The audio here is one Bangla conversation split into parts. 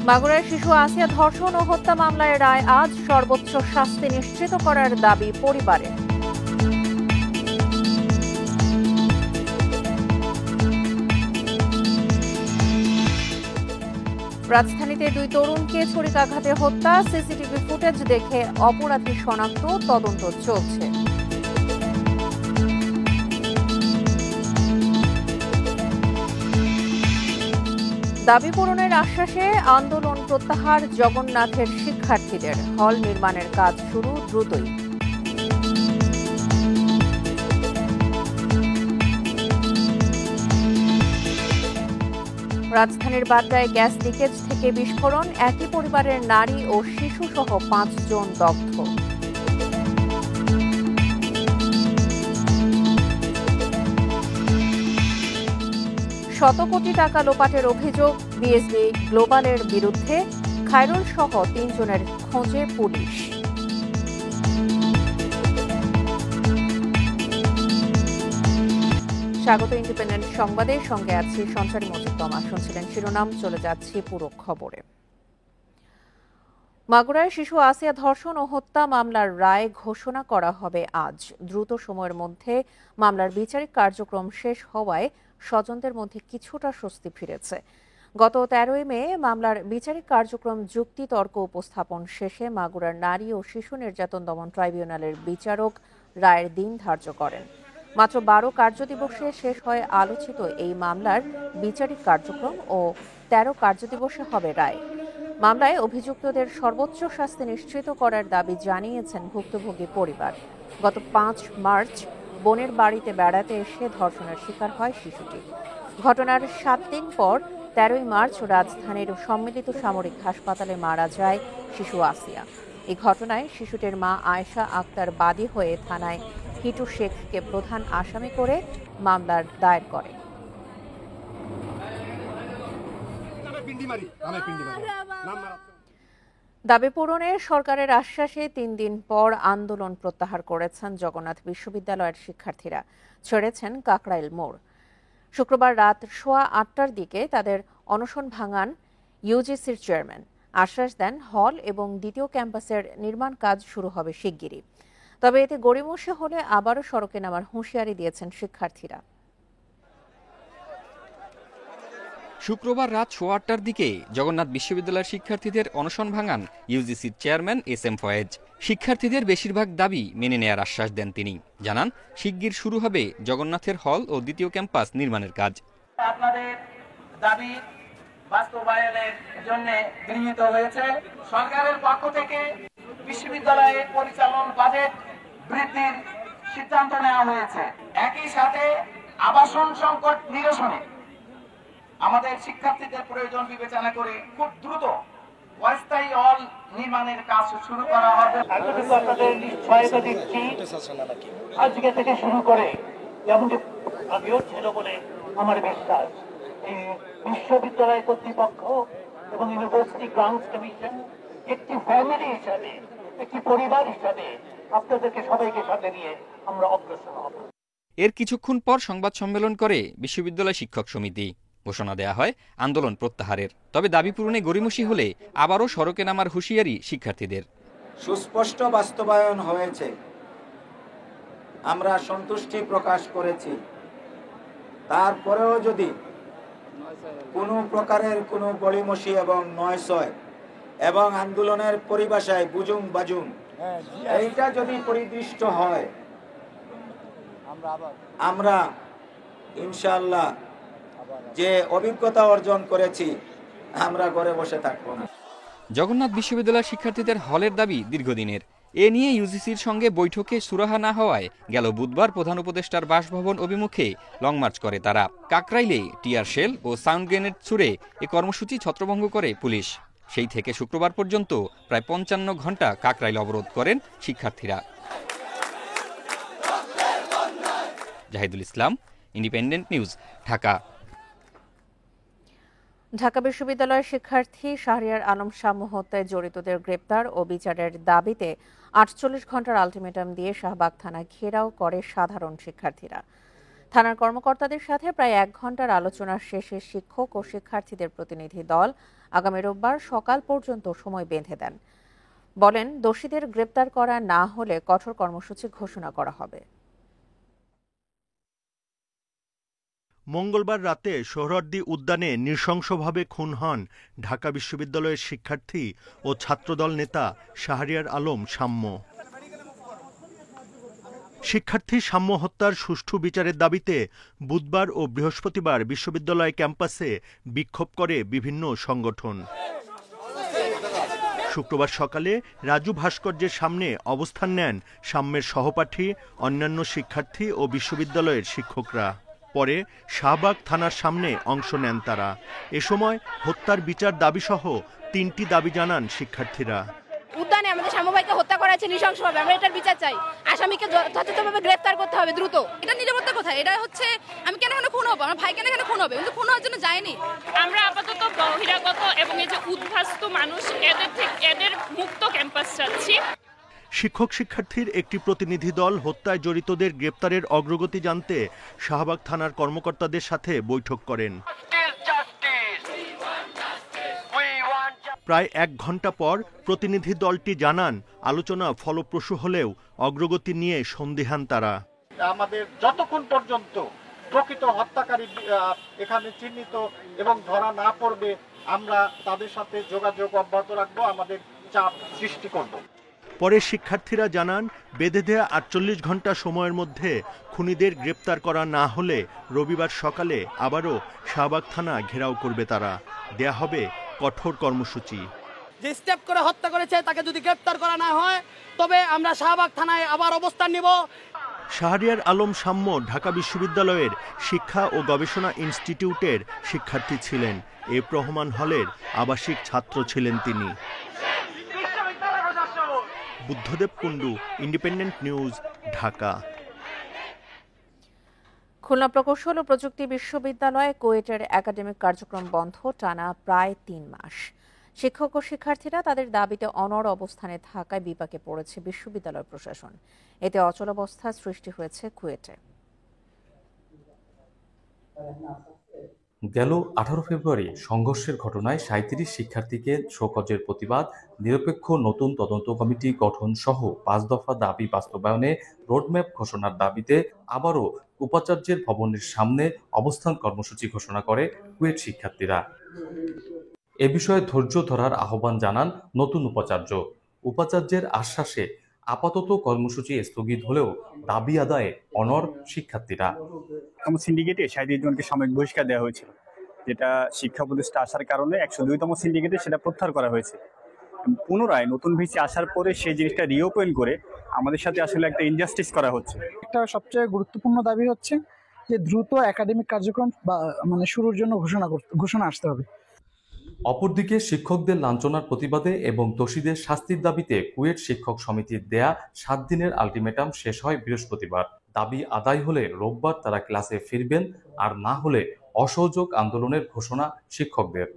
মাগুরার শিশু আসিয়া ধর্ষণ ও হত্যা মামলায় রায় আজ, সর্বোচ্চ শাস্তি নিশ্চিত করার দাবি পরিবারের। রাজধানীতে দুই তরুণকে ছুরিকাঘাতে হত্যা, সিসিটিভি ফুটেজ দেখে অপরাধী শনাক্ত, তদন্ত চলছে। দাবি পূরণের আশ্বাসে আন্দোলন প্রত্যাহার জগন্নাথের শিক্ষার্থীদের, হল নির্মাণের কাজ শুরু দ্রুতই। রাজধানীর বাড্ডায় গ্যাস লিকেজ থেকে বিস্ফোরণ, একই পরিবারের নারী ও শিশু সহ 5 জন দগ্ধ। শত কোটি টাকা লোপাটের অভিযোগ বিএসবি গ্লোবালের বিরুদ্ধে, খায়রুল সহ 3 জনের খোঁজে পুলিশ। স্বাগত ইন্ডিপেন্ডেন্ট সংবাদের সঙ্গে আছি সঞ্চারী মজুমদার। শুনছিলেন শিরোনাম, চলে যাচ্ছি পুরো খবরে। মাগুরায় শিশু আসিয়া ধর্ষণ ও হত্যা মামলার রায় ঘোষণা করা হবে আজ। দ্রুত সময়ের মধ্যে মামলার বিচারিক কার্যক্রম শেষ হওয়ায় স্বজনদের মধ্যে কিছুটা স্বস্তি ফিরেছে। গত 13 মে মামলার বিচারিক কার্যক্রম যুক্তিতর্ক উপস্থাপন শেষে মাগুরার নারী ও শিশু নির্যাতন দমন ট্রাইব্যুনালের বিচারক রায়ের দিন ধার্য করেন। মাত্র 12 কার্যদিবসে শেষ হয় আলোচিত এই মামলার বিচারিক কার্যক্রম ও 13 কার্যদিবসে হবে রায়। মামলায় অভিযুক্তদের সর্বোচ্চ শাস্তি নিশ্চিত করার দাবি জানিয়েছেন ভুক্তভোগী পরিবার। গত 5 মার্চ বোনের বাড়িতে বেড়াতে এসে ধর্ষণের শিকার হয় শিশুটি। ঘটনার 7 দিন পর 13 মার্চ রাজধানীর সম্মিলিত সামরিক হাসপাতালে মারা যায় শিশু আসিয়া। এই ঘটনায় শিশুটির মা আয়েশা আক্তার বাদী হয়ে থানায় হিটু শেখকে প্রধান আসামি করে মামলার দায়ের করে। দাবি পূরণে সরকারের আশ্বাসে 3 দিন পর আন্দোলন প্রত্যাহার করেছেন জগন্নাথ বিশ্ববিদ্যালয়ের শিক্ষার্থীরা, ছেড়েছেন কাকরাইল মোড়। শুক্রবার রাত 8:15টার দিকে তাদের অনশন ভাঙান ইউজিসির চেয়ারম্যান। আশ্বাস দেন হল এবং দ্বিতীয় ক্যাম্পাসের নির্মাণ কাজ শুরু হবে শিগগিরই। তবে এতে গড়িমসি হলে আবারও সড়কে নামার হুঁশিয়ারি দিয়েছেন শিক্ষার্থীরা। শুক্রবার রাত 8:15টার দিকে জগন্নাথ বিশ্ববিদ্যালয়ের শিক্ষার্থীদের অনশন ভাঙান ইউজিসির চেয়ারম্যান এস.এম. ফয়েজ। শিক্ষার্থীদের বেশিরভাগ দাবি মেনে নেয়ার আশ্বাস দেন তিনি। জানান, শিগগির শুরু হবে জগন্নাথের হল ও দ্বিতীয় ক্যাম্পাস নির্মাণের কাজ। আপনাদের দাবি বাস্তবায়নের জন্য গৃহীত হয়েছে। সরকারের পক্ষ থেকে বিশ্ববিদ্যালয়ের পরিচালন বাজেট বৃদ্ধির সিদ্ধান্ত নেওয়া হয়েছে। একই সাথে আবাসন সংকট নিরসনে আমাদের শিক্ষার্থীদের প্রয়োজন বিবেচনা করে খুব দ্রুত অস্থায়ী হল নির্মাণের কাজ শুরু করা হবে। আপনাদের নিশ্চয়তা দিচ্ছি, আজকে থেকে শুরু করে যেমন আগেও ছিল বলে আমার বিশ্বাস, এই বিশ্ববিদ্যালয় কর্তৃপক্ষ এবং ইউনিভার্সিটি গ্রান্টস কমিশন একটি ফ্যামিলি হিসাবে, একটি পরিবার হিসাবে আপনাদেরকে সবাইকে সাথে নিয়ে আমরা অগ্রসর হব। এর কিছুক্ষণ পর সংবাদ সম্মেলন করে বিশ্ববিদ্যালয় শিক্ষক সমিতি। ঘোষণা দেয়া হয় আন্দোলন প্রত্যাহারের। তবে দাবি পূরণে গড়িমসি হলে আবারও সড়কে নামার হুঁশিয়ারি শিক্ষার্থীদের। সুস্পষ্ট বাস্তবায়ন হয়েছে, আমরা সন্তুষ্টি প্রকাশ করেছি। তারপরেও যদি কোনো প্রকারের কোনো গড়িমসি এবং নয়সয় এবং আন্দোলনের পরিভাষায় বুজুং বাজুং এইটা যদি পরিদৃষ্ট হয়, আমরা ইনশাআল্লাহ যে অভিজ্ঞতা অর্জন করেছি আমরা ঘরে বসে থাকবো না। জগন্নাথ বিশ্ববিদ্যালয়ের শিক্ষার্থীদের হলের দাবি দীর্ঘদিনের। এ নিয়ে ইউজিসির সঙ্গে বৈঠকে সুরাহা না হওয়ায় গেল বুধবার প্রধান উপদেষ্টার বাসভবন অভিমুখে লং মার্চ করে তারা। কাকরাইলে টিয়ার শেল ও সাউন্ড গ্রেনেড ছুড়ে এ কর্মসূচি ছত্রভঙ্গ করে পুলিশ। সেই থেকে শুক্রবার পর্যন্ত প্রায় 55 ঘণ্টা কাকরাইল অবরোধ করেন শিক্ষার্থীরা। জাহিদুল ইসলাম, ইন্ডিপেন্ডেন্ট নিউজ, ঢাকা। ঢাকা বিশ্ববিদ্যালয়ের শিক্ষার্থী শাহরিয়ার আলম শামু হত্যায় জড়িতদের গ্রেপ্তার ও বিচারের দাবিতে 48 ঘণ্টার আলটিমেটাম দিয়ে শাহবাগ থানা ঘেরাও করে সাধারণ শিক্ষার্থীরা। থানার কর্মকর্তাদের সাথে প্রায় 1 ঘণ্টার আলোচনা শেষে শিক্ষক ও শিক্ষার্থীদের প্রতিনিধি দল আগামী রোববার সকাল পর্যন্ত সময় বেঁধে দেন। বলেন, দোষীদের গ্রেপ্তার করা না হলে কঠোর কর্মসূচি ঘোষণা করা হবে। মঙ্গলবার রাতে সোহরাওয়ার্দী উদ্যানে নৃশংসভাবে খুন হন ঢাকা বিশ্ববিদ্যালয়ের শিক্ষার্থী ও ছাত্রদল নেতা শাহরিয়ার আলম সাম্য। শিক্ষার্থী সাম্য হত্যার সুষ্ঠু বিচারের দাবিতে বুধবার ও বৃহস্পতিবার বিশ্ববিদ্যালয় ক্যাম্পাসে বিক্ষোভ করে বিভিন্ন সংগঠন। শুক্রবার সকালে রাজু ভাস্কর্যের সামনে অবস্থান নেন সাম্যের সহপাঠী, অন্যান্য শিক্ষার্থী ও বিশ্ববিদ্যালয়ের শিক্ষকরা। পরে শাহবাগ থানার সামনে অংশ নেন তারা। এ সময় হত্যার বিচার দাবিসহ 3টি দাবি জানান শিক্ষার্থীরা। উদ্যানে আমাদের সাম্য ভাইকে হত্যা করা হয়েছে নৃশংসভাবে, আমরা এটার বিচার চাই। আসামিকে যথাযথভাবে গ্রেফতার করতে হবে দ্রুত। এটা নিরাপত্তা কোথায়? এটা হচ্ছে আমি কেন এখানে খুন হবো, আমার ভাই কেন এখানে খুন হবে? কিন্তু খুন হওয়ার জন্য যায়নি। আমরা আপাতত বহিরাগত এবং এই যে উদ্বাস্তু মানুষ এদের মুক্ত ক্যাম্পাস চাচ্ছি। শিক্ষক শিক্ষার্থীর একটি প্রতিনিধি দল হত্যায় জড়িতদের গ্রেপ্তারের অগ্রগতি জানতে শাহবাগ থানার কর্মকর্তাদের সাথে বৈঠক করেন। প্রায় 1 ঘন্টা পর প্রতিনিধি দলটি জানান, আলোচনা ফলপ্রসূ হলেও অগ্রগতি নিয়ে সন্দিহান তারা। আমাদের যতক্ষণ পর্যন্ত প্রকৃত হত্যাকারী এখানে চিহ্নিত এবং ধরা না পড়বে, আমরা তাদের সাথে যোগাযোগ অব্যাহত রাখবো, আমাদের চাপ সৃষ্টি করব। পরে শিক্ষার্থীরা জানান, বেঁধে দেয়া 48 ঘন্টা সময়ের মধ্যে খুনিদের গ্রেপ্তার করা না হলে রবিবার সকালে আবারও শাহবাগ থানা ঘেরাও করবে তারা। দেয়া হবে কঠোর কর্মসূচি। যে স্টেপ করে হত্যা করেছে তাকে যদি গ্রেপ্তার করা না হয় তবে আমরা শাহবাগ থানায় আবার অবস্থান নিব। শাহরিয়ার আলম সাম্য ঢাকা বিশ্ববিদ্যালয়ের শিক্ষা ও গবেষণা ইনস্টিটিউটের শিক্ষার্থী ছিলেন। এফ রহমান হলের আবাসিক ছাত্র ছিলেন তিনি। Buddhadeb Kundu, Independent News, Dhaka. খুলনা প্রকৌশল ও প্রযুক্তি বিশ্ববিদ্যালয়ে কুয়েটের একাডেমিক কার্যক্রম বন্ধ টানা প্রায় 3 মাস। শিক্ষক ও শিক্ষার্থীরা তাদের দাবিতে অনড় অবস্থানে থাকায় বিপাকে পড়েছে বিশ্ববিদ্যালয় প্রশাসন। এতে অচলাবস্থার সৃষ্টি হয়েছে কুয়েটে। গেল 18 ফেব্রুয়ারি সংঘর্ষের ঘটনায় 37 শিক্ষার্থীকে শোকজের প্রতিবাদ, নিরপেক্ষ নতুন তদন্ত কমিটি গঠন সহ 5 দফা দাবি বাস্তবায়নে রোডম্যাপ ঘোষণার দাবিতে আবারও উপাচার্যের ভবনের সামনে অবস্থান কর্মসূচি ঘোষণা করে কুয়েট শিক্ষার্থীরা। এ বিষয়ে ধৈর্য ধরার আহ্বান জানান নতুন উপাচার্য। উপাচার্যের আশ্বাসে আপাতত কর্মসূচি স্থগিত হলেও দাবি আদায়ে অনড় শিক্ষার্থীরা। আমার সিন্ডিকেটে 37 জনকে সাময়িক বহিষ্কার দেওয়া হয়েছিল, যেটা শিক্ষা উপদেষ্টা আসার কারণে 102তম সিন্ডিকেটে সেটা প্রত্যাহার করা হয়েছে। পুনরায় নতুন ভিসি আসার পরে সেই জিনিসটা রিওপেন করে আমাদের সাথে আসলে একটা ইনজাস্টিস করা হচ্ছে। একটা সবচেয়ে গুরুত্বপূর্ণ দাবি হচ্ছে যে দ্রুত একাডেমিক কার্যক্রম শুরুর জন্য ঘোষণা আসতে হবে। অপরদিকে শিক্ষকদের লাঞ্ছনার প্রতিবাদে এবং দোষীদের শাস্তির দাবিতে কুয়েট শিক্ষক সমিতির দেয়া 7 দিনের আলটিমেটাম শেষ হয় বৃহস্পতিবার। দাবি আদায় হলে রোববার তারা ক্লাসে ফিরবেন, আর না হলে অসহযোগ আন্দোলনের ঘোষণা শিক্ষকদের।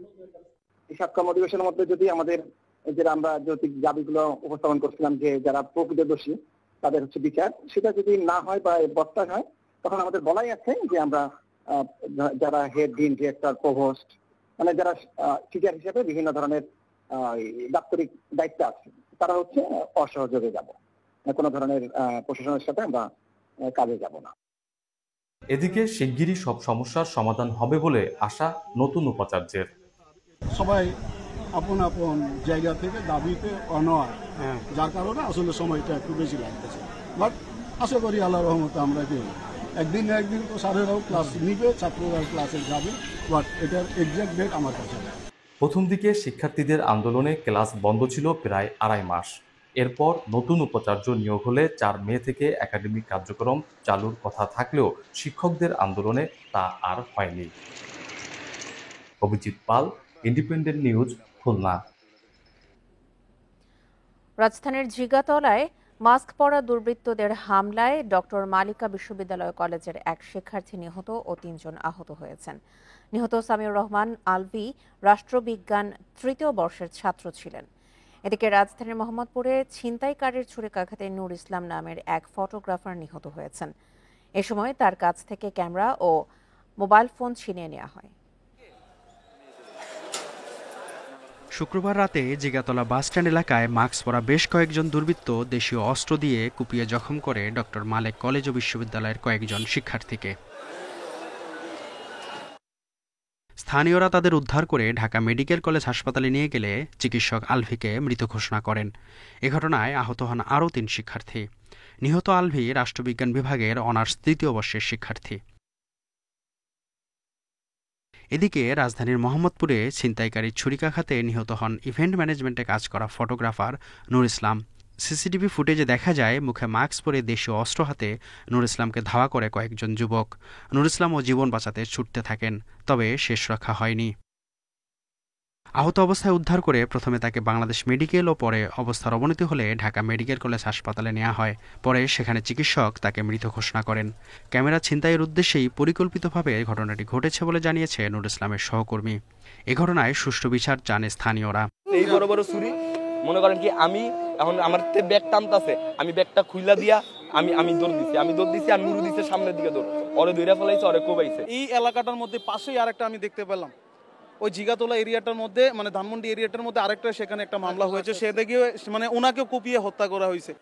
এই সপ্তাহ অধিবেশনের মধ্যে যদি আমাদের যে আমরা যৌক্তিক দাবিগুলো উপস্থাপন করছিলাম যে যারা প্রকৃত দোষী তাদের হচ্ছে বিচার, সেটা যদি না হয় বা বর্তায় হয়, তখন আমাদের বলাই আছে যে আমরা যারা হেড, ডিন, ডিরেক্টর, প্রভোস্ট, মানে যারা টিচার হিসেবে বিভিন্ন ধরনের দাপ্তরিক দায়িত্ব আছে, তারা হচ্ছে অসহযোগে যাব, কোনো ধরনের প্রশাসনের সাথে আমরা কাজে যাব না। এদিকে শিগগিরই সব সমস্যার সমাধান হবে বলে আশা নতুন উপাচার্যের। সবাই আপন আপন জায়গা থেকে দাবিতে অনড়, যার কারণে আসলে সময়টা একটু বেশি লাগতেছে। বাট আশা করি আল্লাহর রহমতে আমরা কি একদিন না একদিন তো স্যারেরাও ক্লাস নিবে, ছাত্ররাও ক্লাসে যাবে, বাট এটার এক্সাক্ট ডেট আমার কাছে। প্রথম দিকে শিক্ষার্থীদের আন্দোলনে ক্লাস বন্ধ ছিল প্রায় 2.5 মাস। এরপর নতুন উপাচার্য নিয়োগ হলে 4 মে থেকে একাডেমিক কার্যক্রম চালুর কথা থাকলেও শিক্ষকদের আন্দোলনে তা আর হয়নি। অভিজিৎ পাল, ইন্ডিপেন্ডেন্ট নিউজ, খুলনা। রাজধানীর জিগাতলায় মাস্ক পরা দুর্বৃত্তদের হামলায় ডক্টর মালিকা বিশ্ববিদ্যালয় কলেজের এক শিক্ষার্থী নিহত ও 3 জন আহত হয়েছেন। নিহত সামিউর রহমান আলভি রাষ্ট্রবিজ্ঞান 3য় বর্ষের ছাত্র ছিলেন। এদিকে রাজধানীর মোহাম্মদপুরে ছিনতাইকারীর ছুরিকাঘাতে নূর ইসলাম নামের এক ফটোগ্রাফার নিহত হয়েছেন। এ সময় তার কাছ থেকে ক্যামেরা ও মোবাইল ফোন ছিনিয়ে নেওয়া হয়। শুক্রবার রাতে জিগাতলা বাসস্ট্যান্ড এলাকায় মাস্ক পরা বেশ কয়েকজন দুর্বৃত্ত দেশীয় অস্ত্র দিয়ে কুপিয়ে জখম করে ডক্টর মালেক কলেজ ও বিশ্ববিদ্যালয়ের কয়েকজন শিক্ষার্থীকে। স্থানীয়রা তাদের উদ্ধার করে ঢাকা মেডিকেল কলেজ হাসপাতালে নিয়ে গেলে চিকিৎসক আলভিকে মৃত ঘোষণা করেন। এ ঘটনায় আহত হন আরও ৩ শিক্ষার্থী। নিহত আলভি রাষ্ট্রবিজ্ঞান বিভাগের অনার্স ৩য় বর্ষের শিক্ষার্থী। এদিকে রাজধানীর মোহাম্মদপুরে ছিনতাইকারীর ছুরিকাঘাতে নিহত হন ইভেন্ট ম্যানেজমেন্টে কাজ করা ফটোগ্রাফার নূর ইসলাম। সিসিটিভি ফুটেজে দেখা যায় মুখে মাস্ক পরে দেশীয় অস্ত্র হাতে নূর ইসলামকে ধাওয়া করে কয়েকজন যুবক। নূর ইসলামও জীবন বাঁচাতে ছুটতে থাকেন, তবে শেষ রক্ষা হয়নি। আহত অবস্থায় উদ্ধার করে প্রথমে তাকে বাংলাদেশ মেডিকেল ও পরে অবস্থার অবনতি হলে ঢাকা মেডিকেল কলেজ হাসপাতালে নেওয়া হয়। পরে সেখানে চিকিৎসক তাকে মৃত ঘোষণা করেন। ক্যামেরা ছিনতাইয়ের উদ্দেশ্যেই পরিকল্পিতভাবে ঘটনাটি ঘটেছে বলে জানিয়েছে নূর ইসলামের সহকর্মী। এ ঘটনায় সুষ্ঠু বিচার চান স্থানীয়রা। এই বড় বড় ছুরি মনে করেন কি আমি এখন আমার ব্যাগ টানতাছে, আমি ব্যাগটা খুইলা দিয়া আমি দৌড় দিছি আর নুরু দিছে সামনের দিকে দৌড়, ওরে দৌড়া ফেলাইছে, ওরে কোবাইছে। এই এলাকাটার মধ্যে পাশেই আরেকটা আমি দেখতে পেলাম, ওই জিগাতলা এরিয়াটার মধ্যে মানে ধানমন্ডি এরিয়াটার মধ্যে আরেকটা সেখানে একটা মামলা হয়েছে, সেদিকে মানে ওনাকেও কুপিয়ে হত্যা করা হয়েছে।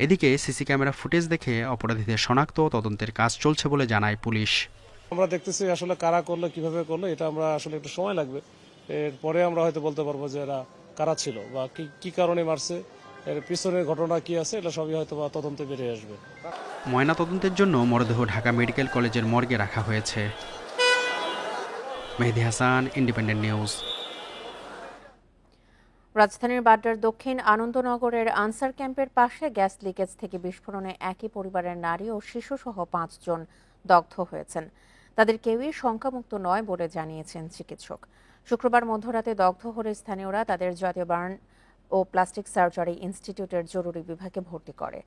এদিকে সিসি ক্যামেরা ফুটেজ দেখে অপরাধীদের শনাক্ত তদন্তের কাজ চলছে বলে জানায় পুলিশ। আমরা দেখতেছি আসলে কারা করলো, কিভাবে করলো, এটা আমরা আসলে একটু সময় লাগবে। এরপরে আমরা হয়তো বলতে পারবো যে এরা কারা ছিল বা কি কারণে মারছে, এর পিছনের ঘটনা কি আছে, এটা সবই হয়তো বা তদন্তে বেরিয়ে আসবে। ময়না তদন্তের জন্য মরদেহ ঢাকা মেডিকেল কলেজের মর্গে রাখা হয়েছে। মেহেদী হাসান, ইন্ডিপেন্ডেন্ট নিউজ। রাজধানীর বাড্ডার দক্ষিণ আনন্দনগরের আনসার ক্যাম্পের পাশে গ্যাস লিকেজ থেকে বিস্ফোরণে একই পরিবারের নারী ও শিশুসহ 5 জন দগ্ধ হয়েছেন। তাদের কেউই শঙ্কামুক্ত নয় বলে জানিয়েছেন চিকিৎসক। শুক্রবার মধ্যরাতে দগ্ধ হলে স্থানীয়রা তাদের জাতীয় বার্ন ও প্লাস্টিক সার্জারি ইনস্টিটিউটের জরুরি বিভাগে ভর্তি করে।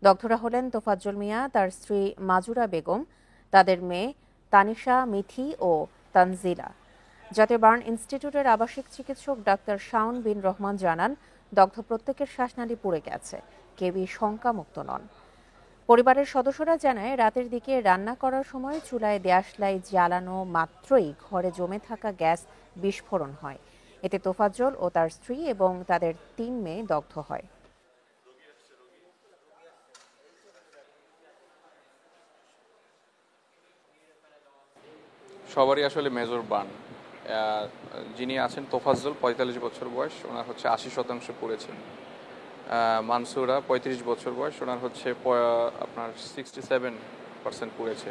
দগ্ধরা হলেন তোফাজ্জল মিয়া, তার স্ত্রী মাজুরা বেগম, তাদের মেয়ে তানিশা, মিথি ও তানজিলা। জাতীয় বার্ন ইনস্টিটিউটের আবাসিক চিকিৎসক ডাক্তার শাওন বিন রহমান জানান, দগ্ধ প্রত্যেকের শ্বাসনালী পুড়ে গেছে, কেউই শঙ্কামুক্ত নন। পরিবারের সদস্যরা জানায়, রাতের দিকে রান্না করার সময় চুলায় দেশলাই জ্বালানো মাত্রই ঘরে জমে থাকা গ্যাস বিস্ফোরণ হয়। এতে তোফাজ্জল ও তার স্ত্রী এবং তাদের 3 মেয়ে দগ্ধ হয়। সবারই আসলে মেজর বার্ন। যিনি আছেন তোফাজ্জল 45 বছর বয়স, ওনার হচ্ছে 80% পুড়েছে। মানসুরা 35 বছর বয়স, ওনার হচ্ছে আপনার 67% পুড়েছে।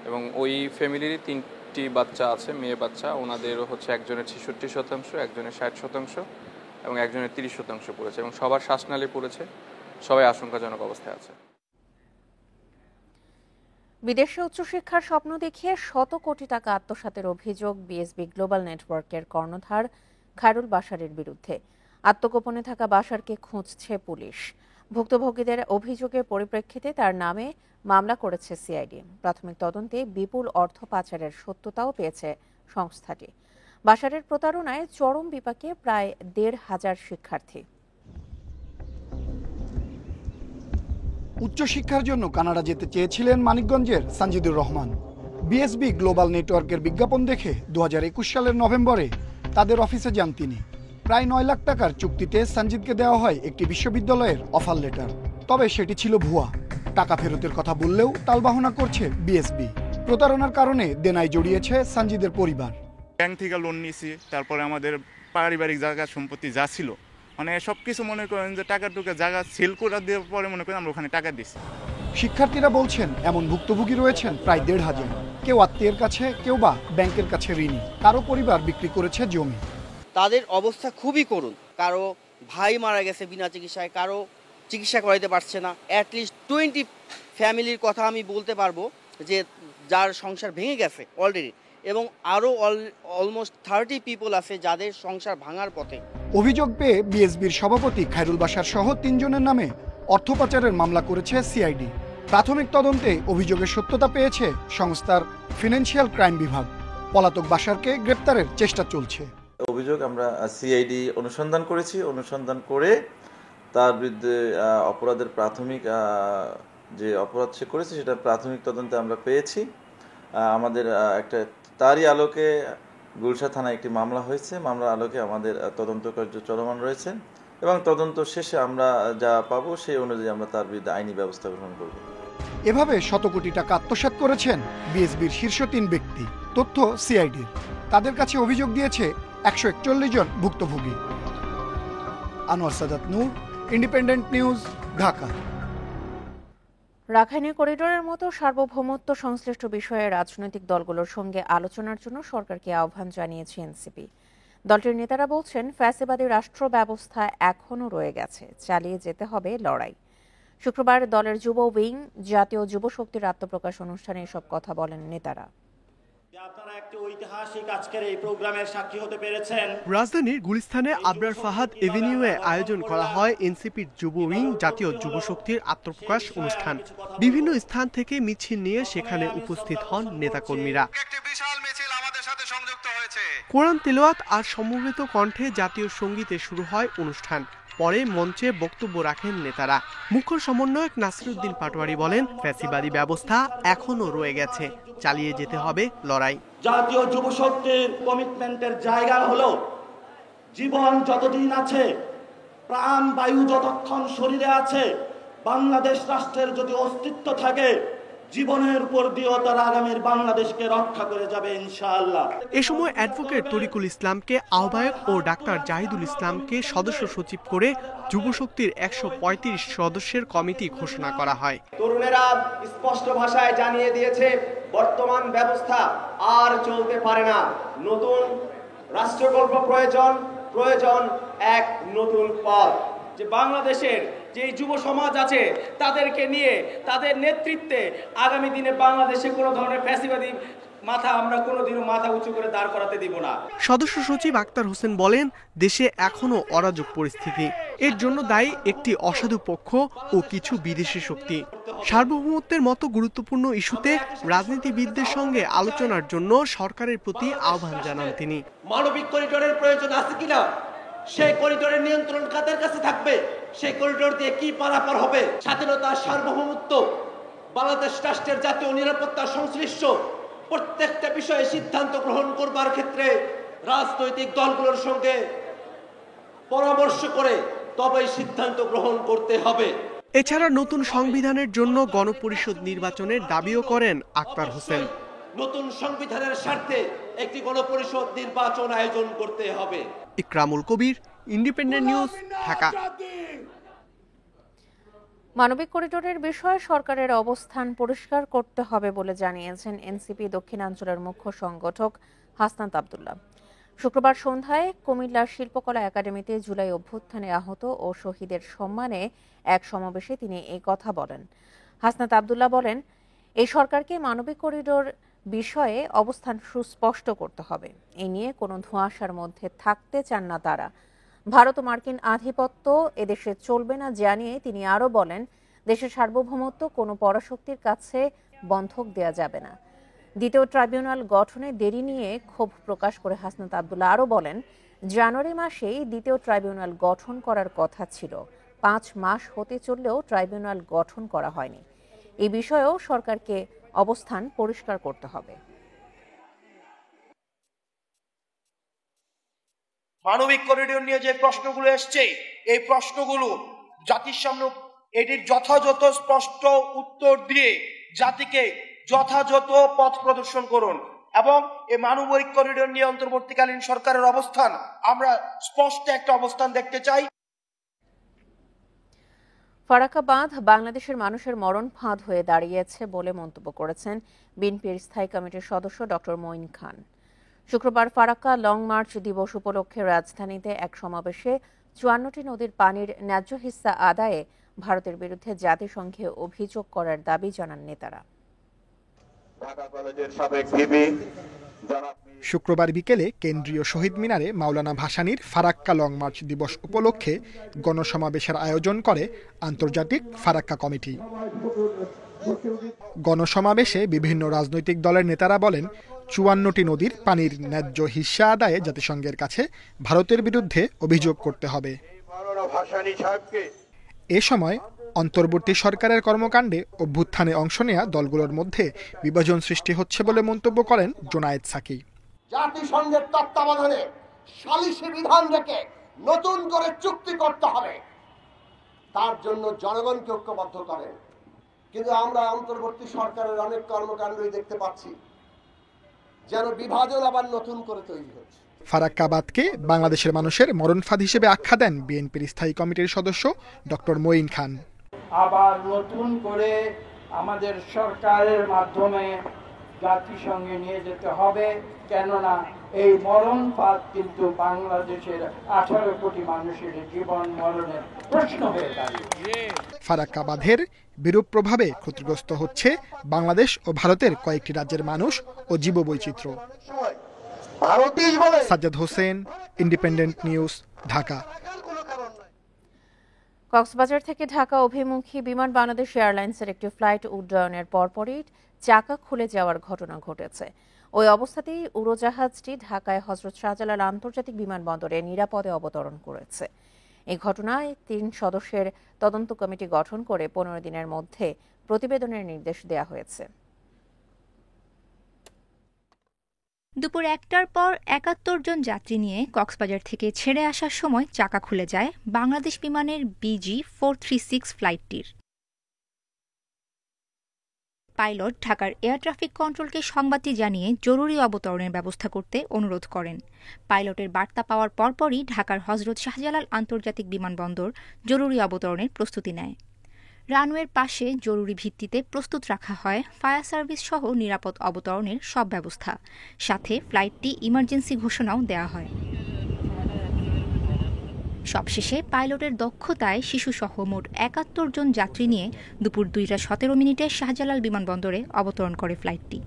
এবং ওই ফ্যামিলিরই 3টি বাচ্চা আছে, মেয়ে বাচ্চা, ওনাদেরও হচ্ছে একজনের 66%, একজনের 60% এবং একজনের 30% পুড়েছে এবং সবার শ্বাসনালী পুড়েছে। সবাই আশঙ্কাজনক অবস্থায় আছে। বিদেশে উচ্চশিক্ষার স্বপ্ন দেখিয়ে শত কোটি টাকা আত্মসাতের অভিযোগ বিএসবি গ্লোবাল নেটওয়ার্কের কর্ণধার খায়রুল বাশারের বিরুদ্ধে। আত্মগোপনে থাকা বাশারকে খুঁজছে পুলিশ। ভুক্তভোগীদের অভিযোগের পরিপ্রেক্ষিতে তার নামে মামলা করেছে সিআইডি। প্রাথমিক তদন্তে বিপুল অর্থ পাচারের সত্যতাও পেয়েছে সংস্থাটি। বাশারের প্রতারণায় চরম বিপাকে প্রায় 1,500 শিক্ষার্থী। উচ্চশিক্ষার জন্য কানাডা যেতে চেয়েছিলেন মানিকগঞ্জের সানজিদুর রহমান। বিএসবি গ্লোবাল নেটওয়ার্কের বিজ্ঞাপন দেখে 2021 সালের নভেম্বরে তাদের অফিসে যান তিনি। প্রায় 9 লাখ টাকার চুক্তিতে সঞ্জিদকে দেওয়া হয় একটি বিশ্ববিদ্যালয়ের অফার লেটার। তবে সেটি ছিল ভুয়া। টাকা ফেরতের কথা বললেও টালবাহানা করছে বিএসবি। প্রতারণার কারণে দেনায় জড়িয়েছে সঞ্জিদের পরিবার। ব্যাংক থেকে লোন নিয়েছি, তারপরে আমাদের পারিবারিক জায়গা সম্পত্তি যা ছিল মানে সবকিছু মনে করেন যে টাকা টুকা জায়গা সেল করে দেওয়ার পরে মনে করেন আমরা ওখানে টাকা দিচ্ছি। শিক্ষার্থীরা বলছেন এমন ভুক্তভোগী রয়েছেন প্রায় 1,500। কেউ আত্মীয়ের কাছে, কেউ বা ব্যাংকের কাছে ঋণী, কারো পরিবার বিক্রি করেছে জমি। তাদের অবস্থা খুবই করুণ। কারো ভাই মারা গেছে বিনা চিকিৎসায়, কারো চিকিৎসা করাইতে পারছে না। অ্যাটলিস্ট 20 ফ্যামিলির কথা আমি বলতে পারবো যে যার সংসার ভেঙে গেছে অলরেডি, এবং আরও অলমোস্ট 30 পিপল আছে যাদের সংসার ভাঙার পথে। অভিযোগ পেয়ে বিএসবির সভাপতি খায়রুল বাশার সহ 3 জনের নামে অর্থ পাচারের মামলা করেছে সিআইডি। প্রাথমিক তদন্তে অভিযোগের সত্যতা পেয়েছে সংস্থার ফিনান্সিয়াল ক্রাইম বিভাগ। পলাতক বাশারকে গ্রেপ্তারের চেষ্টা চলছে। অভিযোগ আমরা সিআইডি অনুসন্ধান করেছি। অনুসন্ধান করে তার বিরুদ্ধে অপরাধের প্রাথমিক যে অপরাধ সে করেছে সেটা প্রাথমিক তদন্তে আমরা পেয়েছি। আমাদের একটা তারই আলোকে গুলশা থানায় একটি মামলা হয়েছে। মামলার আলোকে আমাদের তদন্ত কার্য চলমান রয়েছে এবং তদন্ত শেষে আমরা যা পাবো সেই অনুযায়ী আমরা তার বিরুদ্ধে আইনি ব্যবস্থা গ্রহণ করব। এভাবে শত কোটি টাকা আত্মসাৎ করেছেন বিএসবির শীর্ষ 3 ব্যক্তি। তথ্য সিআইডির। তাদের কাছে অভিযোগ দিয়েছে 141 জন ভুক্তভোগী। আনোয়ার সাদাত নূর, ইন্ডিপেন্ডেন্ট নিউজ, ঢাকা। রাখাইনে করিডোরের মতো সার্বভৌমত্ব সংশ্লিষ্ট বিষয়ে রাজনৈতিক দলগুলোর সঙ্গে আলোচনার জন্য সরকারকে আহ্বান জানিয়েছে এনসিপি। দলটির নেতারা বলছেন, ফ্যাসিবাদী রাষ্ট্র ব্যবস্থা এখনও রয়ে গেছে, চালিয়ে যেতে হবে লড়াই। শুক্রবার দলের যুব উইং জাতীয় যুব শক্তির আত্মপ্রকাশ অনুষ্ঠানে এসব কথা বলেন নেতারা। আপনারা একটি ঐতিহাসিক আজকের এই প্রোগ্রামের সাক্ষী হতে পেরেছেন। রাজধানীর গুলিস্তানে আবরার ফাহাদ এভিনিউয়ে আয়োজন করা হয় এনসিপির যুব উইং জাতীয় যুব শক্তির আত্মপ্রকাশ অনুষ্ঠান। বিভিন্ন স্থান থেকে মিছিল নিয়ে সেখানে উপস্থিত হন নেতাকর্মীরা। কোরআন তেলাওয়াত আর সমবেত কণ্ঠে জাতীয় সঙ্গীতে শুরু হয় অনুষ্ঠান। পরে মঞ্চে বক্তব্য রাখেন নেতারা। মুখ্য সমন্বয়ক নাসিরউদ্দিন পাটোয়ারি বলেন, ফ্যাসিবাদী ব্যবস্থা এখনো রয়ে গেছে, চালিয়ে যেতে হবে লড়াই। জাতীয় যুব শক্তির কমিটমেন্টের জায়গা হলো জীবন যতদিন আছে, প্রাণ বায়ু যতক্ষণ শরীরে আছে, বাংলাদেশ রাষ্ট্রের যদি অস্তিত্ব থাকে, জীবনের উপর দিয়েও তারা আগামীর বাংলাদেশকে রক্ষা করে যাবে ইনশাআল্লাহ। এ সময় অ্যাডভোকেট তরিকুল ইসলামকে আহ্বায়ক ও ডাক্তার জাহিদুল ইসলামকে সদস্য সচিব করে যুব শক্তির 135 সদস্যের কমিটি ঘোষণা করা হয়। তরুণেরা স্পষ্ট ভাষায় জানিয়ে দিয়েছে, বর্তমান ব্যবস্থা আর চলতে পারে না, নতুন রাষ্ট্রকল্প প্রয়োজন এক নতুন পথ। যে বাংলাদেশের যে যুব সমাজ আছে তাদেরকে নিয়ে, তাদের নেতৃত্বে আগামী দিনে বাংলাদেশে কোনো ধরনের ফ্যাসিবাদী আমরা কোনোদিনও মাথা উঁচু করে দাঁড় করাতে দিব না। সদস্য সচিব আক্তার হোসেন বলেন, দেশে এখনো অরাজক পরিস্থিতি, এর জন্য দায়ী একটি অসাধু পক্ষ ও কিছু বিদেশি শক্তি। সার্বভৌমত্বের মতো গুরুত্বপূর্ণ ইস্যুতে রাজনীতিবিদদের সঙ্গে আলোচনার জন্য সরকারের প্রতি আহ্বান জানান তিনি। মানবিক করিডোরের প্রয়োজন আছে কিনা, সেই করিডোরের নিয়ন্ত্রণ কাদের কাছে থাকবে, সেই করিডোর দিয়ে কি পারাপার হবে, স্বাধীনতা, সার্বভৌমত্ব, বাংলাদেশ রাষ্ট্রের জাতীয় নিরাপত্তা সংশ্লিষ্ট প্রত্যেকটা বিষয়ে সিদ্ধান্ত গ্রহণ করবার ক্ষেত্রে রাজনৈতিক দলগুলোর সঙ্গে পরামর্শ করে তবেই সিদ্ধান্ত গ্রহণ করতে হবে। এছাড়া নতুন সংবিধানের জন্য গণপরিষদ নির্বাচনের দাবিও করেন আক্তার হোসেন। নতুন সংবিধানের স্বার্থে একটি গণপরিষদ নির্বাচন আয়োজন করতে হবে। ইকরামুল কবির, ইন্ডিপেন্ডেন্ট নিউজ, ঢাকা। মানবিক করিডোরের বিষয়ে সরকারের অবস্থান পরিষ্কার করতে হবে বলে জানিয়েছেন এনসিপি দক্ষিণাঞ্চলের মুখ্য সংগঠক হাসনাত আব্দুল্লাহ। শুক্রবার সন্ধ্যায় কুমিল্লা শিল্পকলা একাডেমিতে জুলাই অভ্যুত্থানে আহত ও শহীদের সম্মানে এক সমাবেশে তিনি এই কথা বলেন। হাসনাত আব্দুল্লাহ বলেন, এই সরকারকে মানবিক করিডোর বিষয়ে অবস্থান সুস্পষ্ট করতে হবে। এ নিয়ে কোনো ধোঁয়াশার মধ্যে থাকতে চান না তারা। ভারত ও মার্কিন আধিপত্য এদেশে চলবে না জানিয়ে তিনি আরও বলেন, দেশের সার্বভৌমত্ব কোনো পরাশক্তির কাছে বন্ধক দেয়া যাবে না। দ্বিতীয় ট্রাইব্যুনাল গঠনে দেরি নিয়ে ক্ষোভ প্রকাশ করে হাসনাত আব্দুল্লাহ আরও বলেন, জানুয়ারি মাসেই দ্বিতীয় ট্রাইব্যুনাল গঠন করার কথা ছিল, 5 মাস হতে চললেও ট্রাইব্যুনাল গঠন করা হয়নি। এই বিষয়েও সরকারকে অবস্থান পরিষ্কার করতে হবে। মানবিক করিডোর নিয়ে যে প্রশ্নগুলো এসছে, এই প্রশ্নগুলো জাতির সামনে এটির যথাযথ স্পষ্ট উত্তর দিয়ে জাতিকে যথাযথ পথ প্রদর্শন করুন এবং এই মানবিক করিডোর নিয়ে অন্তর্বর্তীকালীন সরকারের অবস্থান আমরা স্পষ্ট একটা অবস্থান দেখতে চাই। ফারাক্কা বাঁধ বাংলাদেশের মানুষের মরণ ফাঁদ হয়ে দাঁড়িয়েছে বলে মন্তব্য করেছেন বিএনপির স্থায়ী কমিটির সদস্য ডক্টর মঈন খান। শুক্রবার ফারাক্কা লং মার্চ দিবস উপলক্ষে রাজধানীতে এক সমাবেশে 54টি নদীর পানির ন্যায্য হিস্সা আদায়ে ভারতের বিরুদ্ধে জাতিসংঘে অভিযোগ করার দাবি জানান নেতারা। শুক্রবার বিকেলে কেন্দ্রীয় শহীদ মিনারে মাওলানা ভাসানীর ফারাক্কা লং মার্চ দিবস উপলক্ষে গণসমাবেশের আয়োজন করে আন্তর্জাতিক ফারাক্কা কমিটি। গণসমাবেশে বিভিন্ন রাজনৈতিক দলের নেতারা বলেন, 54টি নদীর পানির ন্যায্য হিস্সা আদায়ে জাতিসংঘের কাছে ভারতের বিরুদ্ধে অভিযোগ করতে হবে। এ সময় অন্তর্বর্তী সরকারের কর্মকাণ্ডে অভ্যুত্থানে অংশ নেয়া দলগুলোর মধ্যে বিভাজন সৃষ্টি হচ্ছে বলে মন্তব্য করেন জোনায়েদ সাকি। জাতিসংঘের তত্ত্বাবধানে সালিসি বিধান রেখে নতুন করে চুক্তি করতে হবে, তার জন্য জনগণকে ঐক্যবদ্ধ করেন। কিন্তু আমরা অন্তর্বর্তী সরকারের অনেক কর্মকাণ্ডই দেখতে পাচ্ছি যেন বিভাজন আবার নতুন করে তৈরি হচ্ছে। ফারাক্কাবাদকে বাংলাদেশের মানুষের মরণ ফাঁদ হিসেবে আখ্যা দেন বিএনপির স্থায়ী কমিটির সদস্য ডক্টর মঈন খান। আবার নতুন করে আমাদের সরকারের মাধ্যমে জাতিসংঘে নিয়ে যেতে হবে, কেননা এই মরণ ফাঁদ কিন্তু বাংলাদেশের 18 কোটি মানুষের জীবন মরণের প্রশ্ন হয়ে দাঁড়িয়েছে। ফারাক্কাবাদের বিরূপ প্রভাবে ক্ষতিগ্রস্ত হচ্ছে বাংলাদেশ ও ভারতের কয়েকটি রাজ্যের মানুষ ও জীববৈচিত্র্য। Sajjad Hossain, Independent News, Dhaka. কক্সবাজার থেকে ঢাকা অভিমুখী বিমান বাংলাদেশ এয়ারলাইন্সের একটি ফ্লাইট উড্ডয়নের পরপরই চাকা খুলে যাওয়ার ঘটনা ঘটেছে। ওই অবস্থাতেই উড়োজাহাজটি ঢাকায় হযরত শাহজালাল আন্তর্জাতিক বিমানবন্দরে নিরাপদে অবতরণ করেছে। এই ঘটনায় 3 সদস্যের তদন্ত কমিটি গঠন করে 15 দিনের মধ্যে প্রতিবেদনের নির্দেশ দেওয়া হয়েছে। দুপুর 1টার পর 71 জন যাত্রী নিয়ে কক্সবাজার থেকে ছেড়ে আসার সময় চাকা খুলে যায় বাংলাদেশ বিমানের BG436 ফ্লাইটটির। পাইলট ঢাকার এয়ার ট্রাফিক কন্ট্রোলকে সংবাদটি জানিয়ে জরুরি অবতরণের ব্যবস্থা করতে অনুরোধ করেন। পাইলটের বার্তা পাওয়ার পরপরই ঢাকার হযরত শাহজালাল আন্তর্জাতিক বিমানবন্দর জরুরি অবতরণের প্রস্তুতি নেয়। রানওয়ের পাশে জরুরি ভিত্তিতে প্রস্তুত রাখা হয় ফায়ার সার্ভিস সহ নিরাপদ অবতরণের সব ব্যবস্থা, সাথে ফ্লাইটটি ইমার্জেন্সি ঘোষণাও দেওয়া হয়। সবশেষে পাইলটের দক্ষতায় শিশুসহ মোট 71 জন যাত্রী নিয়ে দুপুর 2:17 শাহজালাল বিমানবন্দরে অবতরণ করে ফ্লাইটটি।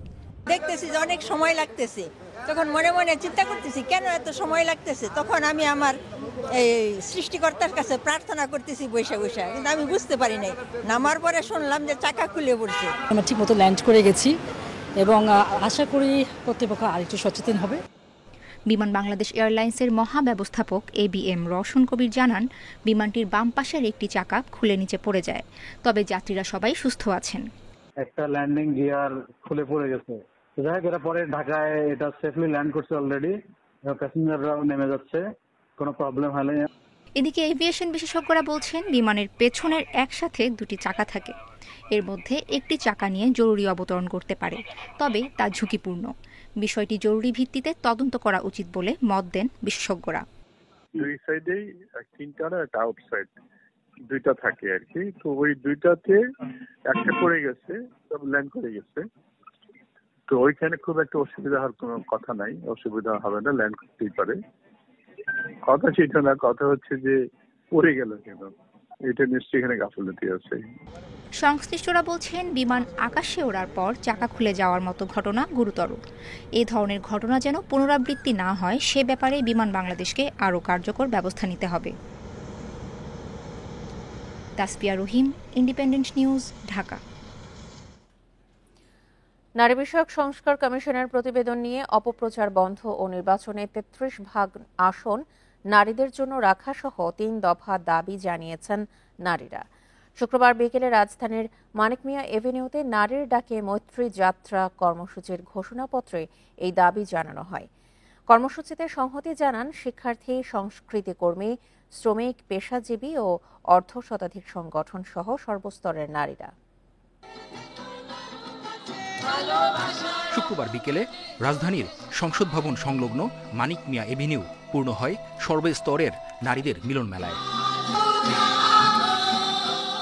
দেখতেছি যে অনেক সময় লাগতেছে, তখন মনে মনে চিন্তা করতেছি কেন এত সময় লাগতেছে। তখন আমি আমার এই সৃষ্টিকর্তার কাছে প্রার্থনা করতেছি বসে বসে, কিন্তু আমি বুঝতে পারি নাই। নামার পরে শুনলাম যে চাকা খুলে পড়ছে। আমরা ঠিক মতো ল্যান্ড করে গেছি এবং আশা করি কর্তৃপক্ষ আরেকটু সচেতন হবে। বিমান বাংলাদেশ এয়ারলাইন্সের মহাব্যবস্থাপক ABM রওশন কবির জানান, বিমানটির বাম পাশের একটি চাকা খুলে নিচে পড়ে যায়, তবে যাত্রীরা সবাই সুস্থ আছেন। একটা ল্যান্ডিং গিয়ার খুলে পড়ে গেছে, যাই হোক এরা পরে ঢাকায় এটা সেফলি ল্যান্ড করছে অলরেডি, প্যাসেঞ্জাররাও নেমে যাচ্ছে, কোনো প্রবলেম হয়নি। এদিকে এভিয়েশন বিশেষজ্ঞরা বলছেন, বিমানের পেছনের একসাথে 2টি চাকা থাকে, এর মধ্যে একটি চাকা নিয়ে জরুরি অবতরণ করতে পারে, তবে তা ঝুঁকিপূর্ণ। বিষয়টি জরুরি ভিত্তিতে তদন্ত করা উচিত বলে মত দেন বিশেষজ্ঞরা। দুই সাইডেই ইন্টার আর আউটসাইড দুইটা থাকে আর কি, তো ওই দুইটাতে একটা পড়ে গেছে, সব ল্যান্ড করে গেছে, তো ওইখানে খুব একটা অসুবিধা হওয়ার কোনো কথা নাই, অসুবিধা হবে না, ল্যান্ড করতেই পারে। কথা সেটা না, কথা হচ্ছে যে পড়ে গেল কেন, এটা নিশ্চয়ই এখানে গাফিলতি আছে। সংশ্লিষ্টরা বলছেন, বিমান আকাশে ওড়ার পর চাকা খুলে যাওয়ার মতো ঘটনা গুরুতর। এই ধরনের ঘটনা যেন পুনরাবৃত্তি না হয় সে ব্যাপারে বিমান বাংলাদেশকে আরও কার্যকর ব্যবস্থা নিতে হবে। তাসফিয়া রহিম, ইন্ডিপেন্ডেন্ট নিউজ, ঢাকা। নারী বিষয়ক সংস্কার কমিশনের প্রতিবেদন নিয়ে অপপ্রচার বন্ধ ও নির্বাচনে 33% আসন নারীদের জন্য রাখা সহ 3 দফা দাবি জানিয়েছেন নারীরা। শুক্রবার বিকেলে রাজধানীর মানিক মিয়া এভিনিউতে নারীর ডাকে মৈত্রী যাত্রা কর্মসূচির ঘোষণাপত্রে এই দাবি জানানো হয়। কর্মসূচিতে সংহতি জানান শিক্ষার্থী, সংস্কৃতি কর্মী, শ্রমিক, পেশাজীবী ও অর্ধ শতাধিক সংগঠন সহ সর্বস্তরের নারীরা। শুক্রবার বিকেলে রাজধানীর সংসদ ভবন সংলগ্ন মানিক মিয়া এভিনিউ পূর্ণ হয় সর্বস্তরের নারীদের মিলন মেলায়।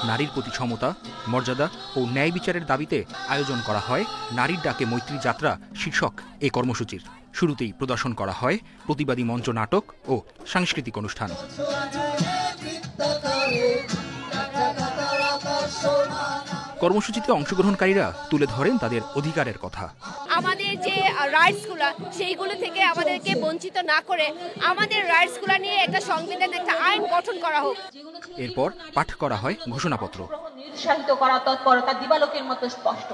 নারীর প্রতি সমতা, মর্যাদা ও ন্যায় বিচারের দাবিতে আয়োজন করা হয় নারীর ডাকে মৈত্রী যাত্রা শীর্ষক এই কর্মসূচির। শুরুতেই প্রদর্শন করা হয় প্রতিবাদী মঞ্চ নাটক ও সাংস্কৃতিক অনুষ্ঠান। কর্মসূচিতে অংশগ্রহণকারীরা তুলে ধরেন তাদের অধিকারের কথা। আমাদের যে রাইটসগুলো সেইগুলো থেকে আমাদেরকে বঞ্চিত না করে আমাদের রাইটসগুলো নিয়ে একটা সংবিধান, একটা আইন গঠন করা হোক। এরপর পাঠ করা হয় ঘোষণাপত্র। নিরুৎসাহিত করা তৎপরতা দিবালোকের মতো স্পষ্ট।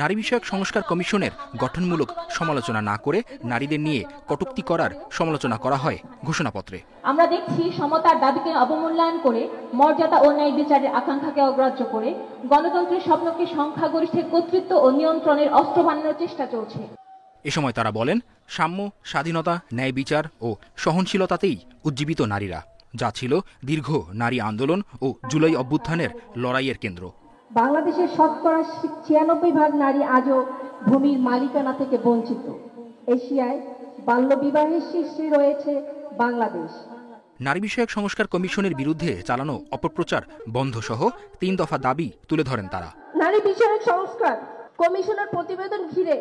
নারী বিষয়ক সংস্কার কমিশনের গঠনমূলক সমালোচনা না করে নারীদের নিয়ে কটূক্তি করার সমালোচনা করা হয় ঘোষণাপত্রে। আমরা দেখছি সমতার দাবিকে অবমূল্যায়ন করে, মর্যাদা ও ন্যায় বিচারের আকাঙ্ক্ষাকে অগ্রাহ্য করে গণতন্ত্রের স্বপ্নকে সংখ্যাগরিষ্ঠের কর্তৃত্ব ও নিয়ন্ত্রণের অস্ত্র বানানোর চেষ্টা চলছে। এ সময় তারা বলেন, সাম্য, স্বাধীনতা, ন্যায় বিচার ও সহনশীলতাতেই উজ্জীবিত নারীরা, যা ছিল দীর্ঘ নারী আন্দোলন ও জুলাই অভ্যুত্থানের লড়াইয়ের কেন্দ্র। বাংলাদেশের শতকরা 96% নারী আজও ভূমির মালিকানা থেকে বঞ্চিত। এশিয়ায় বাল্যবিবাহের শীর্ষে রয়েছে বাংলাদেশ। নারী বিষয়ক সংস্কার কমিশনের বিরুদ্ধে চালানো অপপ্রচার বন্ধ সহ 3 দফা দাবি তুলে ধরেন তারা। নারী বিষয়ক সংস্কার কমিশনের প্রতিবেদন ঘিরে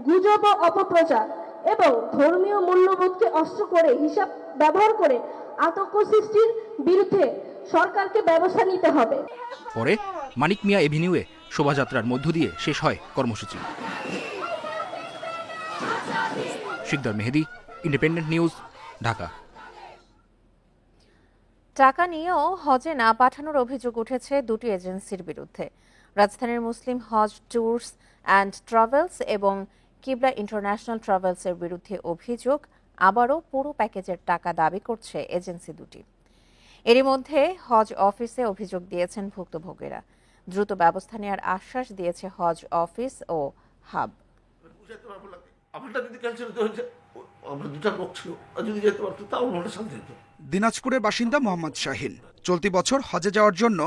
গুজব ও অপপ্রচার এবং ধর্মীয় মূল্যবোধকে অস্ত্র করে হিসাব ব্যবহার করে আতঙ্ক সৃষ্টির বিরুদ্ধে সরকারকে ব্যবস্থা নিতে হবে। পরে মানিক মিয়া এভিনিউয়ে শোভাযাত্রার মধ্য দিয়ে শেষ হয় কর্মসূচি। শিকদার মেহেদি, ইন্ডিপেন্ডেন্ট নিউজ, ঢাকা। টাকা নিয়েও হজে না পাঠানোর অভিযোগ উঠেছে দুটি এজেন্সির বিরুদ্ধে। রাজধানীর মুসলিম হজ ট্যুরস অ্যান্ড ট্রাভেলস এবং কিবলা ইন্টারন্যাশনাল ট্রাভেলসের বিরুদ্ধে অভিযোগ, আবারও পুরো প্যাকেজের টাকা দাবি করছে এজেন্সি দুটি। এরই মধ্যে হজ অফিসে অভিযোগ দিয়েছেন ভুক্তভোগীরা। দ্রুত ব্যবস্থা নেওয়ার আশ্বাস দিয়েছে হজ অফিস ও হাব। দিনাজপুরের বাসিন্দা মোহাম্মদ শাহিন চলতি বছর হজে যাওয়ার জন্য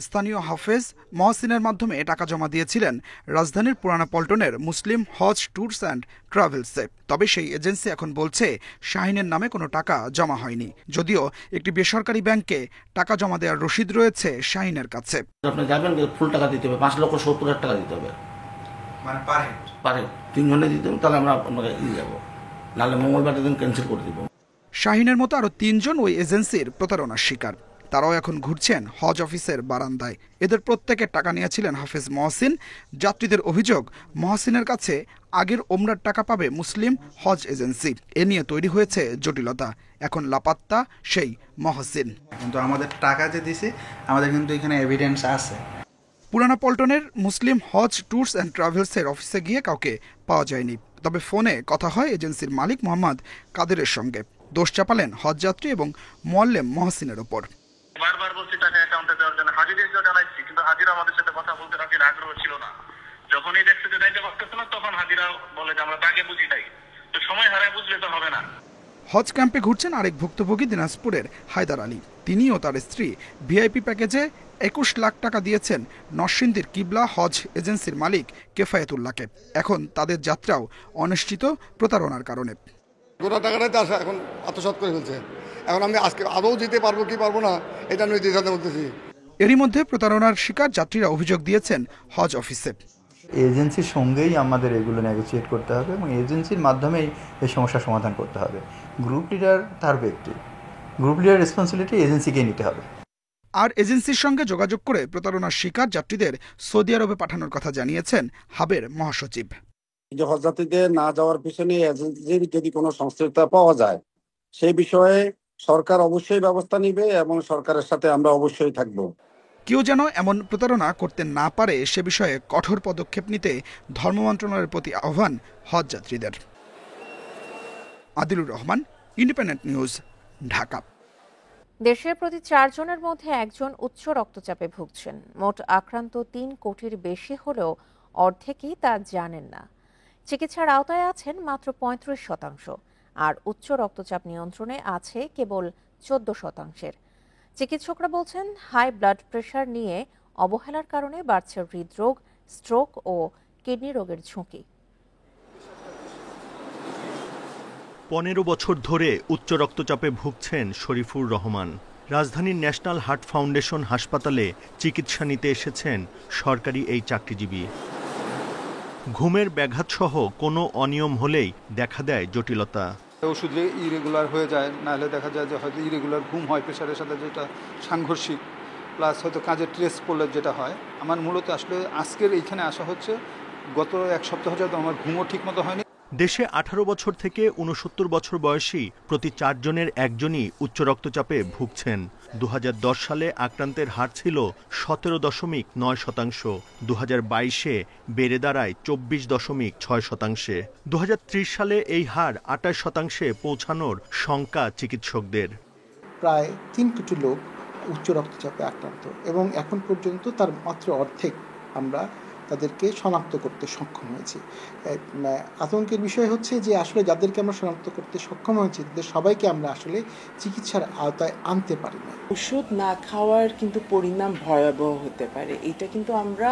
স্থানীয় হাফেজ মহসিনের মাধ্যমে টাকা জমা দিয়েছিলেন রাজধানীর পুরানা পল্টনের মুসলিম হজ ট্যুরস অ্যান্ড ট্রাভেলসে। তবে সেই এজেন্সি এখন বলছে শাহিনের নামে কোনো টাকা জমা হয়নি, যদিও একটি বেসরকারি ব্যাংকে টাকা জমা দেওয়ার রসিদ রয়েছে শাহিনের কাছে। আপনি যাবেন ফুল টাকা দিতে হবে, 5,70,000 টাকা দিতে হবে, মানে পার হেড 3 জনে দিতে হবে, তাহলে আমরা আপনাকে যাবো, নাহলে মঙ্গলবার দিন ক্যান্সেল করে দিব। শাহিনের মতো আরো 3 জন ওই এজেন্সির প্রতারণার শিকার। তারাও এখন ঘুরছেন হজ অফিসের বারান্দায়। এদের প্রত্যেকের টাকা নিয়েছিলেন হাফেজ মহসিন। যাত্রীদের অভিযোগ, মহসিনের কাছে আগের ওমরার টাকা পাবে মুসলিম হজ এজেন্সি। এ নিয়ে তৈরি হয়েছে জটিলতা। এখন লাপাত্তা সেই মহসিন। কিন্তু আমাদের টাকা যে দিছি, আমাদের কিন্তু এখানে এভিডেন্স আছে। পুরানা পল্টনের মুসলিম হজ ট্যুরস অ্যান্ড ট্রাভেলসের অফিসে গিয়ে কাউকে পাওয়া যায়নি। তবে ফোনে কথা হয় এজেন্সির মালিক মোহাম্মদ কাদেরের সঙ্গে। দোষ চাপালেন হজযাত্রী এবং মোয়াল্লেম মহসিনের ওপর। বারবার বলছি টাকা অ্যাকাউন্টে দেওয়ার জন্য, হাজিদেরকেও জানাইছি, কিন্তু হাজিরা আমাদের সাথে কথা বলতে রাজির আগ্রহ ছিল না। যখনই দেখছে যে যাইতে পারতেছে না, তখন হাজিরা বলে যে আমরা তাকে বুঝি নাই। তো সময় হারায় বুঝলে তো হবে না। হজ ক্যাম্পে ঘুরছেন আরেক ভুক্তভোগী দিনাজপুরের হায়দার আলী। তিনিও তার স্ত্রী ভিআইপি প্যাকেজে 21 লাখ টাকা দিয়েছেন নরসিংদীর কিবলা হজ এজেন্সির মালিক কেফায়েতুল্লাহকে। এখন তাদের যাত্রাও অনিশ্চিত প্রতারণার কারণে। গোটা টাকাটাই তো এখন আত্মসাৎ করে ফেলছে। এখন আমি আজকে আদৌ যেতে পারবো কি পারবো না, এটা নিয়ে দ্বিধাতে বলতেছি। এরই মধ্যে প্রতারণার শিকার যাত্রীরা অভিযোগ দিয়েছেন হজ অফিসে। এজেন্সির সঙ্গেই আমাদের এগুলো নেগোসিয়েট করতে হবে এবং এজেন্সির মাধ্যমেই এই সমস্যার সমাধান করতে হবে। গ্রুপ লিডার তার ব্যক্তি, গ্রুপ লিডার রেসপন্সিবিলিটি এজেন্সিকে নিতে হবে। আর এজেন্সির সঙ্গে যোগাযোগ করে প্রতারণার শিকার যাত্রীদের সৌদি আরবে পাঠানোর কথা জানিয়েছেন হাবের মহাসচিব। হজযাত্রীদের না যাওয়ার পিছনে এজেন্সির যদি কোনো সংশ্লিষ্টতা পাওয়া যায়, সেই বিষয়ে সরকার অবশ্যই ব্যবস্থা নিবে এবং সরকারের সাথে আমরা অবশ্যই থাকব। কেউ যেন এমন প্রতারণা করতে না পারে সে বিষয়ে কঠোর পদক্ষেপ নিতে ধর্ম মন্ত্রণালয়ের প্রতি আহ্বান হজ যাত্রীদের। Adilur Rahman, independent News, Dhaka. দেশের প্রতি 4 জনের মধ্যে 1 জন উচ্চ রক্তচাপে ভুগছেন। মোট আক্রান্ত 3 কোটির বেশি হলেও অর্ধেকই তা জানেন না। চিকিৎসার আওতায় আছেন মাত্র 35%, আর উচ্চ রক্তচাপ নিয়ন্ত্রণে আছে কেবল 14%। চিকিৎসকরা বলছেন হাই ব্লাড প্রেশার নিয়ে অবহেলার কারণে বাড়ছে হৃদরোগ, স্ট্রোক ও কিডনি রোগের ঝুঁকি। 15 বছর ধরে উচ্চ রক্তচাপে ভুগছেন শরীফুর রহমান। রাজধানীর ন্যাশনাল হার্ট ফাউন্ডেশন হাসপাতালে চিকিৎসা নিতে এসেছেন সরকারি এই চাকরিজীবী। ঘুমের ব্যাঘাতসহ কোনো অনিয়ম হলেই দেখা দেয় জটিলতা। ওষুধ ইরেগুলার হয়ে যায়, নাহলে দেখা যায় যে হয়তো ইরেগুলার ঘুম হয়, প্রেশারের সাথে যেটা সাংঘর্ষিক, প্লাস হয়তো কাজের স্ট্রেস পড়লে যেটা হয়। আমার মূলত আসলে আজকের এইখানে আসা হচ্ছে, গত 1 সপ্তাহ যাতে আমার ঘুমও ঠিক মতো হয়নি। দেশে 18 বছর থেকে 69 বছর বয়সী প্রতি 4 জনের 1 জনই উচ্চ রক্তচাপে ভুগছেন। 2010 সালে আক্রান্তের হার ছিল 17.9%। 2022-এ বেড়ে দাঁড়ায় 24.6%। 2030 সালে এই হার 28%-এ পৌঁছানোর শঙ্কা চিকিৎসকদের। প্রায় 3 কোটি লোক উচ্চ রক্তচাপে আক্রান্ত এবং এখন পর্যন্ত তার মাত্র অর্ধেক আমরা তাদেরকে শনাক্ত করতে সক্ষম হয়েছি। আতঙ্কের বিষয় হচ্ছে যে আসলে যাদেরকে আমরা শনাক্ত করতে সক্ষম হয়েছি তাদের সবাইকে আমরা আসলে চিকিৎসার আওতায় আনতে পারি না। ওষুধ না খাওয়ার কিন্তু পরিণাম ভয়াবহ হতে পারে, এটা কিন্তু আমরা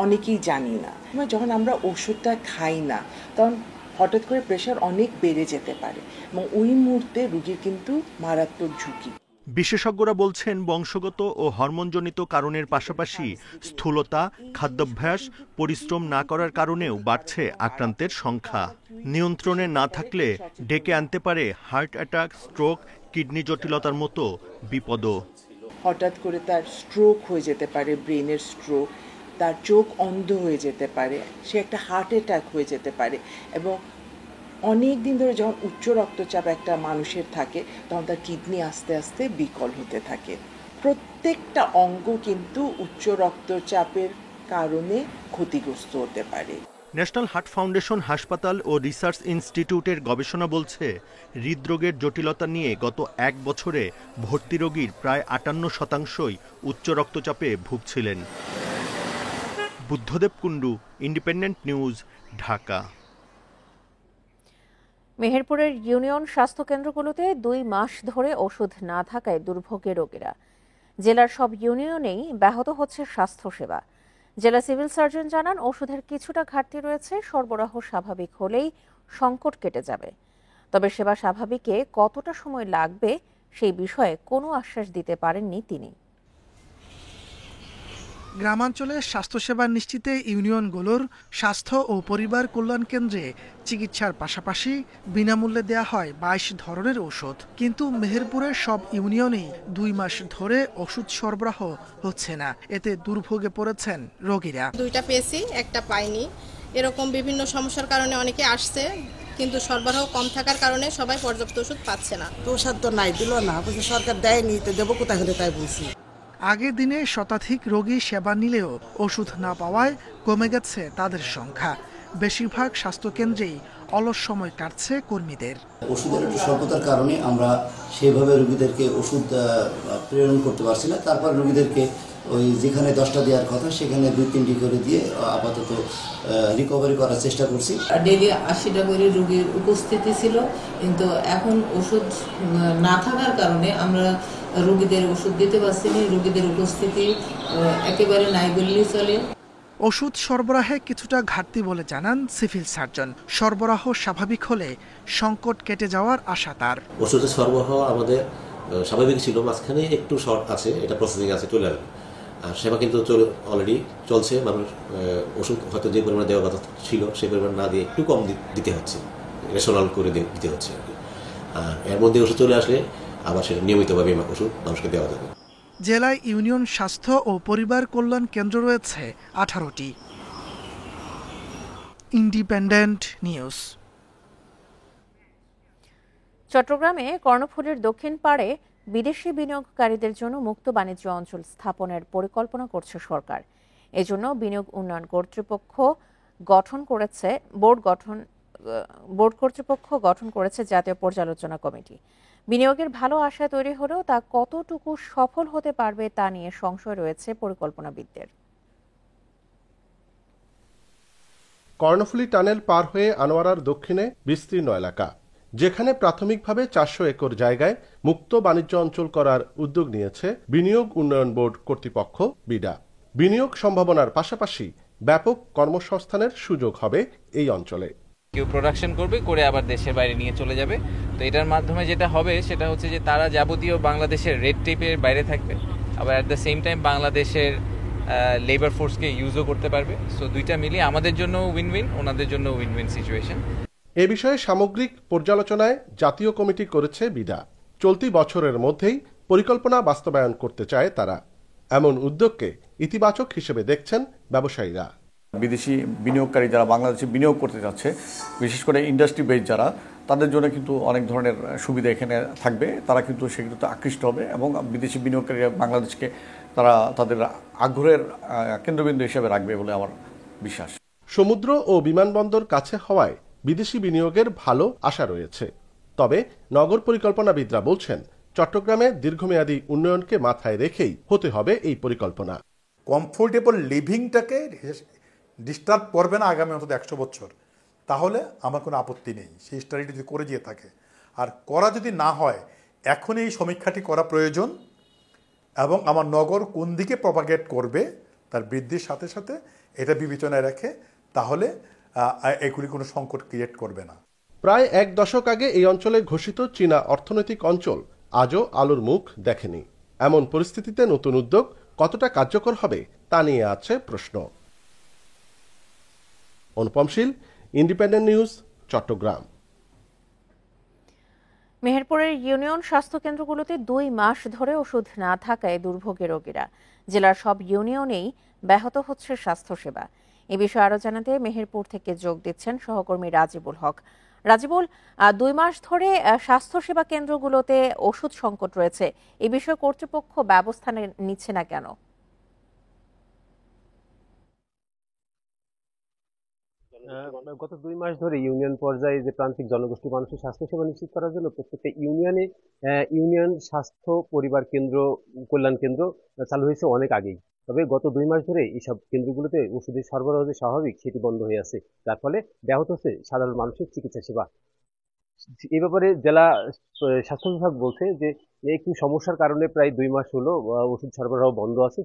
অনেকেই জানি না। যখন আমরা ওষুধটা খাই না তখন হঠাৎ করে প্রেশার অনেক বেড়ে যেতে পারে এবং ওই মুহূর্তে রোগীর কিন্তু মারাত্মক ঝুঁকি। বিশেষজ্ঞরা বলছেন বংশগত ও হরমোনজনিত কারণের পাশাপাশি স্থূলতা, খাদ্যাভ্যাস, পরিশ্রম না করার কারণেও বাড়ছে আক্রান্তের সংখ্যা। নিয়ন্ত্রণে না থাকলে ডেকে আনতে পারে হার্ট অ্যাটাক, স্ট্রোক, কিডনি জটিলতার মতো বিপদও। হঠাৎ করে তার স্ট্রোক হয়ে যেতে পারে, ব্রেনের স্ট্রোক, তার চোখ অন্ধ হয়ে যেতে পারে, সে একটা হার্ট অ্যাটাক হয়ে যেতে পারে। এবং অনেক দিন ধরে যখন উচ্চ রক্তচাপ একটা মানুষের থাকে তখন তার কিডনি আস্তে আস্তে বিকল হতে থাকে। প্রত্যেকটা অঙ্গ কিন্তু উচ্চ রক্তচাপের কারণে ক্ষতিগ্রস্ত হতে পারে। ন্যাশনাল হার্ট ফাউন্ডেশন হাসপাতাল ও রিসার্চ ইনস্টিটিউটের গবেষণা বলছে হৃদরোগের জটিলতা নিয়ে গত 1 বছরে ভর্তি রোগীর প্রায় 58% উচ্চ রক্তচাপে ভুগছিলেন। Buddhadeb Kundu, Independent News, Dhaka. মেহেরপুরের ইউনিয়ন স্বাস্থ্য কেন্দ্রগুলোতে 2 মাস ধরে ওষুধ না থাকায় দুর্ভোগে রোগীরা। জেলার সব ইউনিয়নেই ব্যাহত হচ্ছে স্বাস্থ্যসেবা। জেলা সিভিল সার্জন জানান, ওষুধের কিছুটা ঘাটতি রয়েছে, সরবরাহ স্বাভাবিক হলেই সংকট কেটে যাবে। তবে সেবা স্বাভাবিকে কতটা সময় লাগবে সেই বিষয়ে কোনো আশ্বাস দিতে পারেননি তিনি। গ্রামাঞ্চলে স্বাস্থ্যসেবা নিশ্চিতে ইউনিয়নগুলোর স্বাস্থ্য ও পরিবার কল্যাণ কেন্দ্রে চিকিৎসার পাশাপাশি বিনামূল্যে দেয়া হয় 22 ধরনের ওষুধ। কিন্তু মেহেরপুরের সব ইউনিয়নেই 2 মাস ধরে ওষুধ সরবরাহ হচ্ছে না। এতে দুর্ভোগে পড়েছেন রোগীরা। 2টা পেয়েছি, একটা পাইনি। এরকম বিভিন্ন সমস্যার কারণে অনেকে আসছে, কিন্তু সরবরাহ কম থাকার কারণে সবাই পর্যাপ্ত ওষুধ পাচ্ছে না। ওষুধ তো নাই, দিল না, সরকার দেয়নি, তো দেবো কোথায় হলে তাই বলছি। আগের দিনে শতাধিক রোগী সেবা নিলেও ওষুধ না পাওয়ায় কমে গেছে তাদের সংখ্যা। বেশিরভাগ স্বাস্থ্যকেন্দ্রেই অলস সময় কাটছে কর্মীদের। ওষুধের একটু স্বল্পতার কারণে আমরা সেভাবে রোগীদেরকে ওষুধ প্রেরণ করতে পারছি না। তারপর রোগীদেরকে ওই যেখানে 10টা দেওয়ার কথা সেখানে 2-3টি করে দিয়ে আপাতত রিকভারি করার চেষ্টা করছি। ডেইলি 80টা করে রোগীর উপস্থিতি ছিল, কিন্তু এখন ওষুধ না থাকার কারণে আমরা রোগীদের ওষুধ দিতে পারছি না। রোগীদের উপস্থিতি একেবারে নাই বললেই চলে। ওষুধ সরবরাহে কিছুটা ঘাটতি বলে জানান সিভিল সার্জন। সরবরাহ স্বাভাবিক হলে সংকট কেটে যাওয়ার আশা তার। ওষুধের সরবরাহ আমাদের স্বাভাবিক ছিল, মাঝখানে একটু শর্ট আছে, এটা প্রসেসিং আছে, চলে আসবে। আর সেবা কিন্তু অলরেডি চলছে। মানুষ ওষুধ হয়তো যে পরিমাণে দেওয়ার কথা ছিল সেই পরিমাণ না দিয়ে একটু কম দিতে হচ্ছে, রেশনাল করে দিতে হচ্ছে আর কি। আর এর মধ্যে ওষুধ চলে আসলে আবার সেটা নিয়মিতভাবে ওষুধ মানুষকে দেওয়া যাবে। জেলায় ইউনিয়ন স্বাস্থ্য ও পরিবার কল্যাণ কেন্দ্র রয়েছে 18টি। Independent news. চট্টগ্রামে কর্ণফুলীর দক্ষিণ পাড়ে বিদেশি বিনিয়োগকারীদের জন্য মুক্ত বাণিজ্য অঞ্চল স্থাপনের পরিকল্পনা করছে সরকার। এজন্য বিনিয়োগ উন্নয়ন কর্তৃপক্ষ বোর্ড কর্তৃপক্ষ গঠন করেছে জাতীয় পর্যালোচনা কমিটি। বিনিয়োগের ভালো আশা তৈরি হলেও তা কতটুকু সফল হতে পারবে তা নিয়ে সংশয় রয়েছে পরিকল্পনাবিদদের। কর্ণফুলী টানেল পার হয়ে আনোয়ারার দক্ষিণে বিস্তীর্ণ এলাকা, যেখানে প্রাথমিকভাবে 400 একর জায়গায় মুক্ত বাণিজ্য অঞ্চল করার উদ্যোগ নিয়েছে বিনিয়োগ উন্নয়ন বোর্ড কর্তৃপক্ষ বিডা। বিনিয়োগ সম্ভাবনার পাশাপাশি ব্যাপক কর্মসংস্থানের সুযোগ হবে এই অঞ্চলে। কেউ প্রোডাকশন করবে, করে আবার দেশের বাইরে নিয়ে চলে যাবে। তো এটার মাধ্যমে যেটা হবে সেটা হচ্ছে যে তারা যাবতীয় বাংলাদেশের রেড টেপের বাইরে থাকবে, আবার অ্যাট দ্য সেম টাইম বাংলাদেশের লেবার ফোর্সকে ইউজও করতে পারবে। সো দুইটা মিলিয়ে আমাদের জন্য উইন উইন, ওনাদের জন্য উইন উইন সিচুয়েশন। এ বিষয়ে সামগ্রিক পর্যালোচনায় জাতীয় কমিটি করেছে বিডা। চলতি বছরের মধ্যেই পরিকল্পনা বাস্তবায়ন করতে চায় তারা। এমন উদ্যোগকে ইতিবাচক হিসেবে দেখছেন ব্যবসায়ীরা। বিদেশি বিনিয়োগকারী যারা বাংলাদেশে বিনিয়োগ করতে যাচ্ছে, বিশেষ করে ইন্ডাস্ট্রি বেস যারা, তাদের জন্য কিন্তু অনেক ধরনের সুবিধা এখানে থাকবে। তারা কিন্তু সেগুলোতে আকৃষ্ট হবে এবং বিদেশি বিনিয়োগকারীরা বাংলাদেশকে তারা তাদের আগ্রহের কেন্দ্রবিন্দু হিসেবে রাখবে বলে আমার বিশ্বাস। সমুদ্র ও বিমানবন্দর কাছে হওয়ায় বিদেশি বিনিয়োগের ভালো আশা রয়েছে। তবে নগর পরিকল্পনাবিদরা বলছেন, চট্টগ্রামে দীর্ঘমেয়াদী উন্নয়নকে মাথায় রেখেই হতে হবে এই পরিকল্পনা। কমফোর্টেবল লিভিংটাকে ডিস্টার্ব করবে না আগামী অন্তত 100 বছর, তাহলে আমার কোনো আপত্তি নেই সেই স্টাডিটি যদি করে দিয়ে থাকে। আর করা যদি না হয়, এখন এই সমীক্ষাটি করা প্রয়োজন এবং আমার নগর কোন দিকে প্রপাগেট করবে তার বৃদ্ধির সাথে সাথে এটা বিবেচনায় রেখে, তাহলে এগুলি কোনো সংকট ক্রিয়েট করবে না। প্রায় 1 দশক আগে এই অঞ্চলে ঘোষিত চীনা অর্থনৈতিক অঞ্চল আজও আলোর মুখ দেখেনি। এমন পরিস্থিতিতে নতুন উদ্যোগ কতটা কার্যকর হবে তা নিয়ে আছে প্রশ্ন। অনুপম শীল, ইন্ডিপেন্ডেন্ট নিউজ, চট্টগ্রাম। মেহেরপুরের ইউনিয়ন স্বাস্থ্য কেন্দ্রগুলোতে 2 মাস ধরে ওষুধ না থাকায় দুর্ভোগে রোগীরা। জেলার সব ইউনিয়নেই ব্যাহত হচ্ছে স্বাস্থ্যসেবা। এ বিষয়ে আরো জানাতে মেহেরপুর থেকে যোগ দিচ্ছেন সহকর্মী রাজিবুল হক। রাজিবুল, 2 মাস ধরে স্বাস্থ্যসেবা কেন্দ্রগুলোতে ওষুধ সংকট রয়েছে, এ বিষয়ে কর্তৃপক্ষ ব্যবস্থা নিচ্ছে না কেন? গত 2 মাস ধরে ইউনিয়ন পর্যায়ে যে প্রান্তিক জনগোষ্ঠী মানুষের স্বাস্থ্যসেবা নিশ্চিত করার জন্য প্রত্যেকটা ইউনিয়নে ইউনিয়ন স্বাস্থ্য পরিবার কেন্দ্র, কল্যাণ কেন্দ্র চালু হয়েছে অনেক আগেই। তবে গত 2 মাস ধরে এইসব কেন্দ্রগুলোতে ওষুধের সরবরাহ যে স্বাভাবিক সেটি বন্ধ হয়ে আছে, যার ফলে ব্যাহত হচ্ছে সাধারণ মানুষের চিকিৎসা সেবা। এই ব্যাপারে জেলা স্বাস্থ্য বিভাগ বলছে যে একটু সমস্যার কারণে প্রায় 2 মাস হলো ওষুধ সরবরাহ বন্ধ আছে।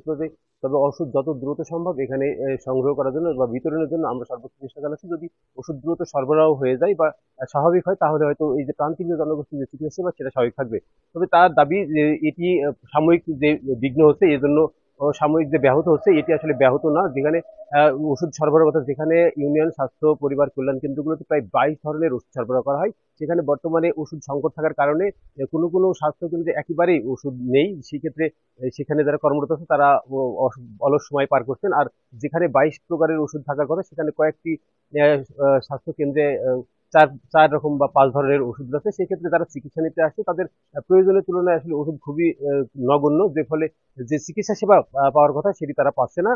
তবে ওষুধ যত দ্রুত সম্ভব এখানে সংগ্রহ করার জন্য বা বিতরণের জন্য আমরা সর্বোচ্চ চেষ্টা চালাচ্ছি। যদি ওষুধ দ্রুত সরবরাহ হয়ে যায় বা স্বাভাবিক হয়, তাহলে হয়তো এই যে প্রান্তিক জনগোষ্ঠীর যে চিকিৎসা সেবা সেটা স্বাভাবিক থাকবে। তবে তার দাবি যে এটি সাময়িক যে বিঘ্ন হচ্ছে, এজন্য সাময়িক যে ব্যাহত হচ্ছে এটি আসলে ব্যাহত না। যেখানে ওষুধ সরবরাহ অর্থাৎ যেখানে ইউনিয়ন স্বাস্থ্য পরিবার কল্যাণ কেন্দ্রগুলোতে প্রায় 22 ধরনের ওষুধ সরবরাহ করা হয়, সেখানে বর্তমানে ওষুধ সংকট থাকার কারণে কোনো কোনো স্বাস্থ্য কেন্দ্রে একেবারেই ওষুধ নেই। সেক্ষেত্রে সেখানে যারা কর্মরত আছে তারা অলস সময় পার করছেন। আর যেখানে 22 প্রকারের ওষুধ থাকার কথা, সেখানে কয়েকটি স্বাস্থ্য কেন্দ্রে 4 রকম বা 5 ধরনের ওষুধ আছে। সেক্ষেত্রে যারা চিকিৎসা নিতে আসছে তাদের প্রয়োজনের তুলনায় আসলে ওষুধ খুবই নগণ্য, যে ফলে যে চিকিৎসা সেবা পাওয়ার কথা সেটি তারা পাচ্ছে না।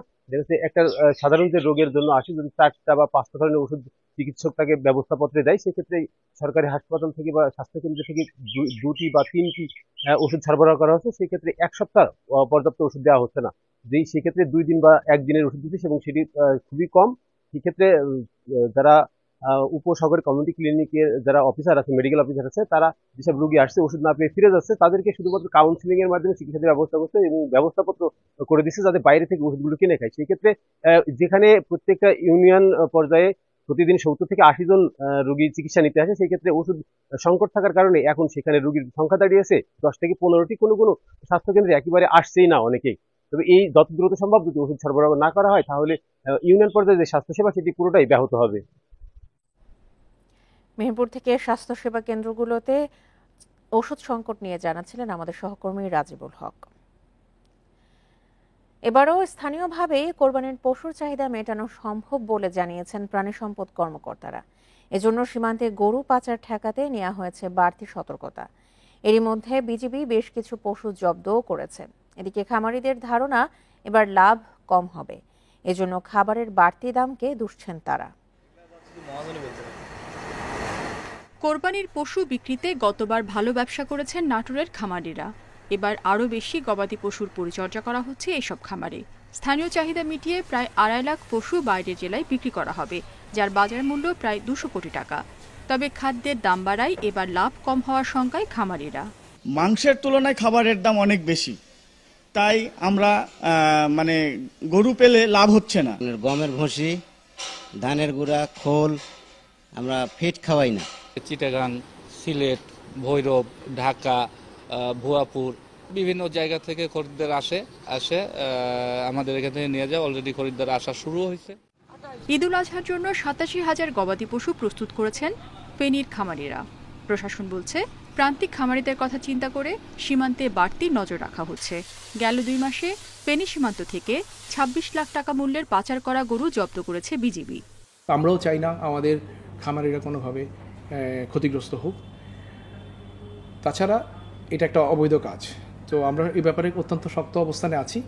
একটা সাধারণ যে রোগের জন্য আসে, যদি 4টা বা 5টা ধরনের ওষুধ চিকিৎসক তাকে ব্যবস্থাপত্রে দেয়, সেক্ষেত্রে সরকারি হাসপাতাল থেকে বা স্বাস্থ্যকেন্দ্র থেকে 2টি বা 3টি ওষুধ সরবরাহ করা হচ্ছে। সেক্ষেত্রে 1 সপ্তাহ পর্যাপ্ত ওষুধ দেওয়া হচ্ছে না। সেক্ষেত্রে 2 দিন বা 1 দিনের ওষুধ দিচ্ছে এবং সেটি খুবই কম। সেক্ষেত্রে যারা উপশহরের কমিউনিটি ক্লিনিকের যারা অফিসার আছে, মেডিকেল অফিসার আছে, তারা যেসব রোগী আসছে ওষুধ না পেয়ে ফিরে যাচ্ছে, তাদেরকে শুধুমাত্র কাউন্সিলিং এর মাধ্যমে চিকিৎসার ব্যবস্থা করছে এবং ব্যবস্থাপত্র করে দিচ্ছে যাতে বাইরে থেকে ওষুধগুলো কিনে খায়। সেই ক্ষেত্রে যেখানে প্রত্যেকটা ইউনিয়ন পর্যায়ে প্রতিদিন 70 থেকে 80 জন রোগী চিকিৎসা নিতে আসে, সেই ক্ষেত্রে ওষুধ সংকট থাকার কারণে এখন সেখানে রোগীর সংখ্যা দাঁড়িয়েছে 10 থেকে 15টি। কোনো কোনো স্বাস্থ্যকেন্দ্রে একেবারে আসছেই না অনেকেই। তবে এই যত দ্রুত সম্ভব যদি ওষুধ সরবরাহ না করা হয়, তাহলে ইউনিয়ন পর্যায়ে যে স্বাস্থ্যসেবা সেটি পুরোটাই ব্যাহত হবে। মেহেরপুর থেকে স্বাস্থ্যসেবা কেন্দ্রগুলোতে ওষুধ সংকট নিয়ে জানাচ্ছিলেন আমাদের সহকর্মী রাজিবুল হক। এবারও স্থানীয়ভাবে কোরবানির পশুর চাহিদা মেটানো সম্ভব বলে জানিয়েছেন প্রাণী সম্পদ কর্মকর্তারা। এজন্য সীমান্তে গরু পাচার ঠেকাতে নেওয়া হয়েছে বাড়তি সতর্কতা। এরই মধ্যে বিজিবি বেশ কিছু পশু জব্দও করেছে। এদিকে খামারিদের ধারণা এবার লাভ কম হবে, এজন্য খাবারের বাড়তি দামকে দুষছেন তারা। কোরবানির পশু বিক্রিতে গতবার ভালো ব্যবসা করেছেন নাটোরের খামারিরা। এবার আরও বেশি গবাদি পশুর পরিচর্যা করা হচ্ছে এসব খামারে। স্থানীয় চাহিদা মিটিয়ে প্রায় 2.5 লাখ পশু বাইরের জেলায় বিক্রি করা হবে, যার বাজার মূল্য প্রায় 200 কোটি টাকা। তবে খাদ্যের দাম বাড়ায় এবার লাভ কম হওয়ার শঙ্কায় খামারিরা। মাংসের তুলনায় খাবারের দাম অনেক বেশি, তাই আমরা গরু পেলে লাভ হচ্ছে না। গমের ভুসি, ধানের গুঁড়া, খোল আমরা ফিট খাওয়াই না। চিটাগাং, সিলেট, ভৈরব, ঢাকা, ভুয়াপুর বিভিন্ন জায়গা থেকে খরিদ্দার আসে আমাদের এখান থেকে নিয়ে যায়। অলরেডি খরিদ্দার আসা শুরু হয়েছে। ঈদুল আজহার জন্য 87,000 গবাদি পশু প্রস্তুত করেছেন ফেনীর খামারিরা। প্রশাসন বলছে প্রান্তিক খামারিদের কথা চিন্তা করে সীমান্তে বাড়তি নজর রাখা হচ্ছে। গেল 2 মাসে ফেনী সীমান্ত থেকে 26 লাখ টাকা মূল্যের পাচার করা গরু জব্দ করেছে বিজিবি। আমরাও চাই না আমাদের খামারিরা কোনোভাবে ক্ষতিগ্রস্ত হোক। তাছাড়া এটা একটা অবৈধ কাজ, তো আমরা এই ব্যাপারে অত্যন্ত শক্ত অবস্থানে আছি।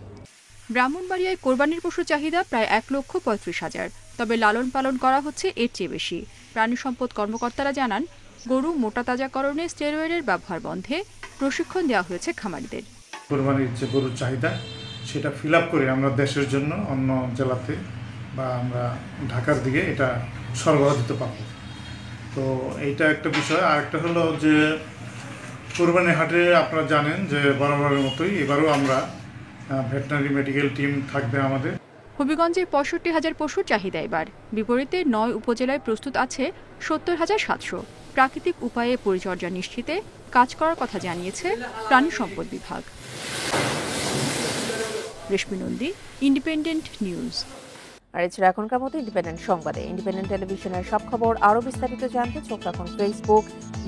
ব্রাহ্মণবাড়িয়ায় কোরবানির পশুর চাহিদা প্রায় 1,35,000, তবে লালন পালন করা হচ্ছে এর চেয়ে বেশি। প্রাণী সম্পদ কর্মকর্তারা জানান, গরু মোটা তাজাকরণে স্টেরয়েডের ব্যবহার বন্ধে প্রশিক্ষণ দেওয়া হয়েছে খামারিদের। কোরবানির যে গরুর চাহিদা সেটা ফিল আপ করে আমরা দেশের জন্য অন্য জেলাতে বা আমরা ঢাকার দিকে এটা সরবরাহ দিতে পারবো। তো এইটা একটা বিষয়। আর একটা হলো যে কোরবানি হাটে আপনারা জানেন যে বরাবরের মতোই এবারও আমরা ভেটেরিনারি মেডিকেল টিম থাকবে আমাদের। হবিগঞ্জে ৬৫,০০০ পশুর চাহিদা এবার, বিপরীতে ৯ উপজেলায় প্রস্তুত আছে ৭০,৭০০। প্রাকৃতিক উপায়ে পরিচর্যা নিশ্চিতে কাজ করার কথা জানিয়েছে প্রাণী সম্পদ বিভাগ। রেশমি নন্দী, ইন্ডিপেন্ডেন্ট নিউজ। আর এছাড়া এখনকার মতো ইন্ডিপেন্ডেন্ট সংবাদে ইন্ডিপেন্ডেন্ট টেলিভিশনের সব খবর আরও বিস্তারিত জানতে চোখ রাখুন ফেসবুক,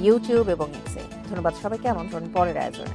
ইউটিউব এবং এক্সে। ধন্যবাদ সবাইকে, আমন্ত্রণ পরের আয়োজনে।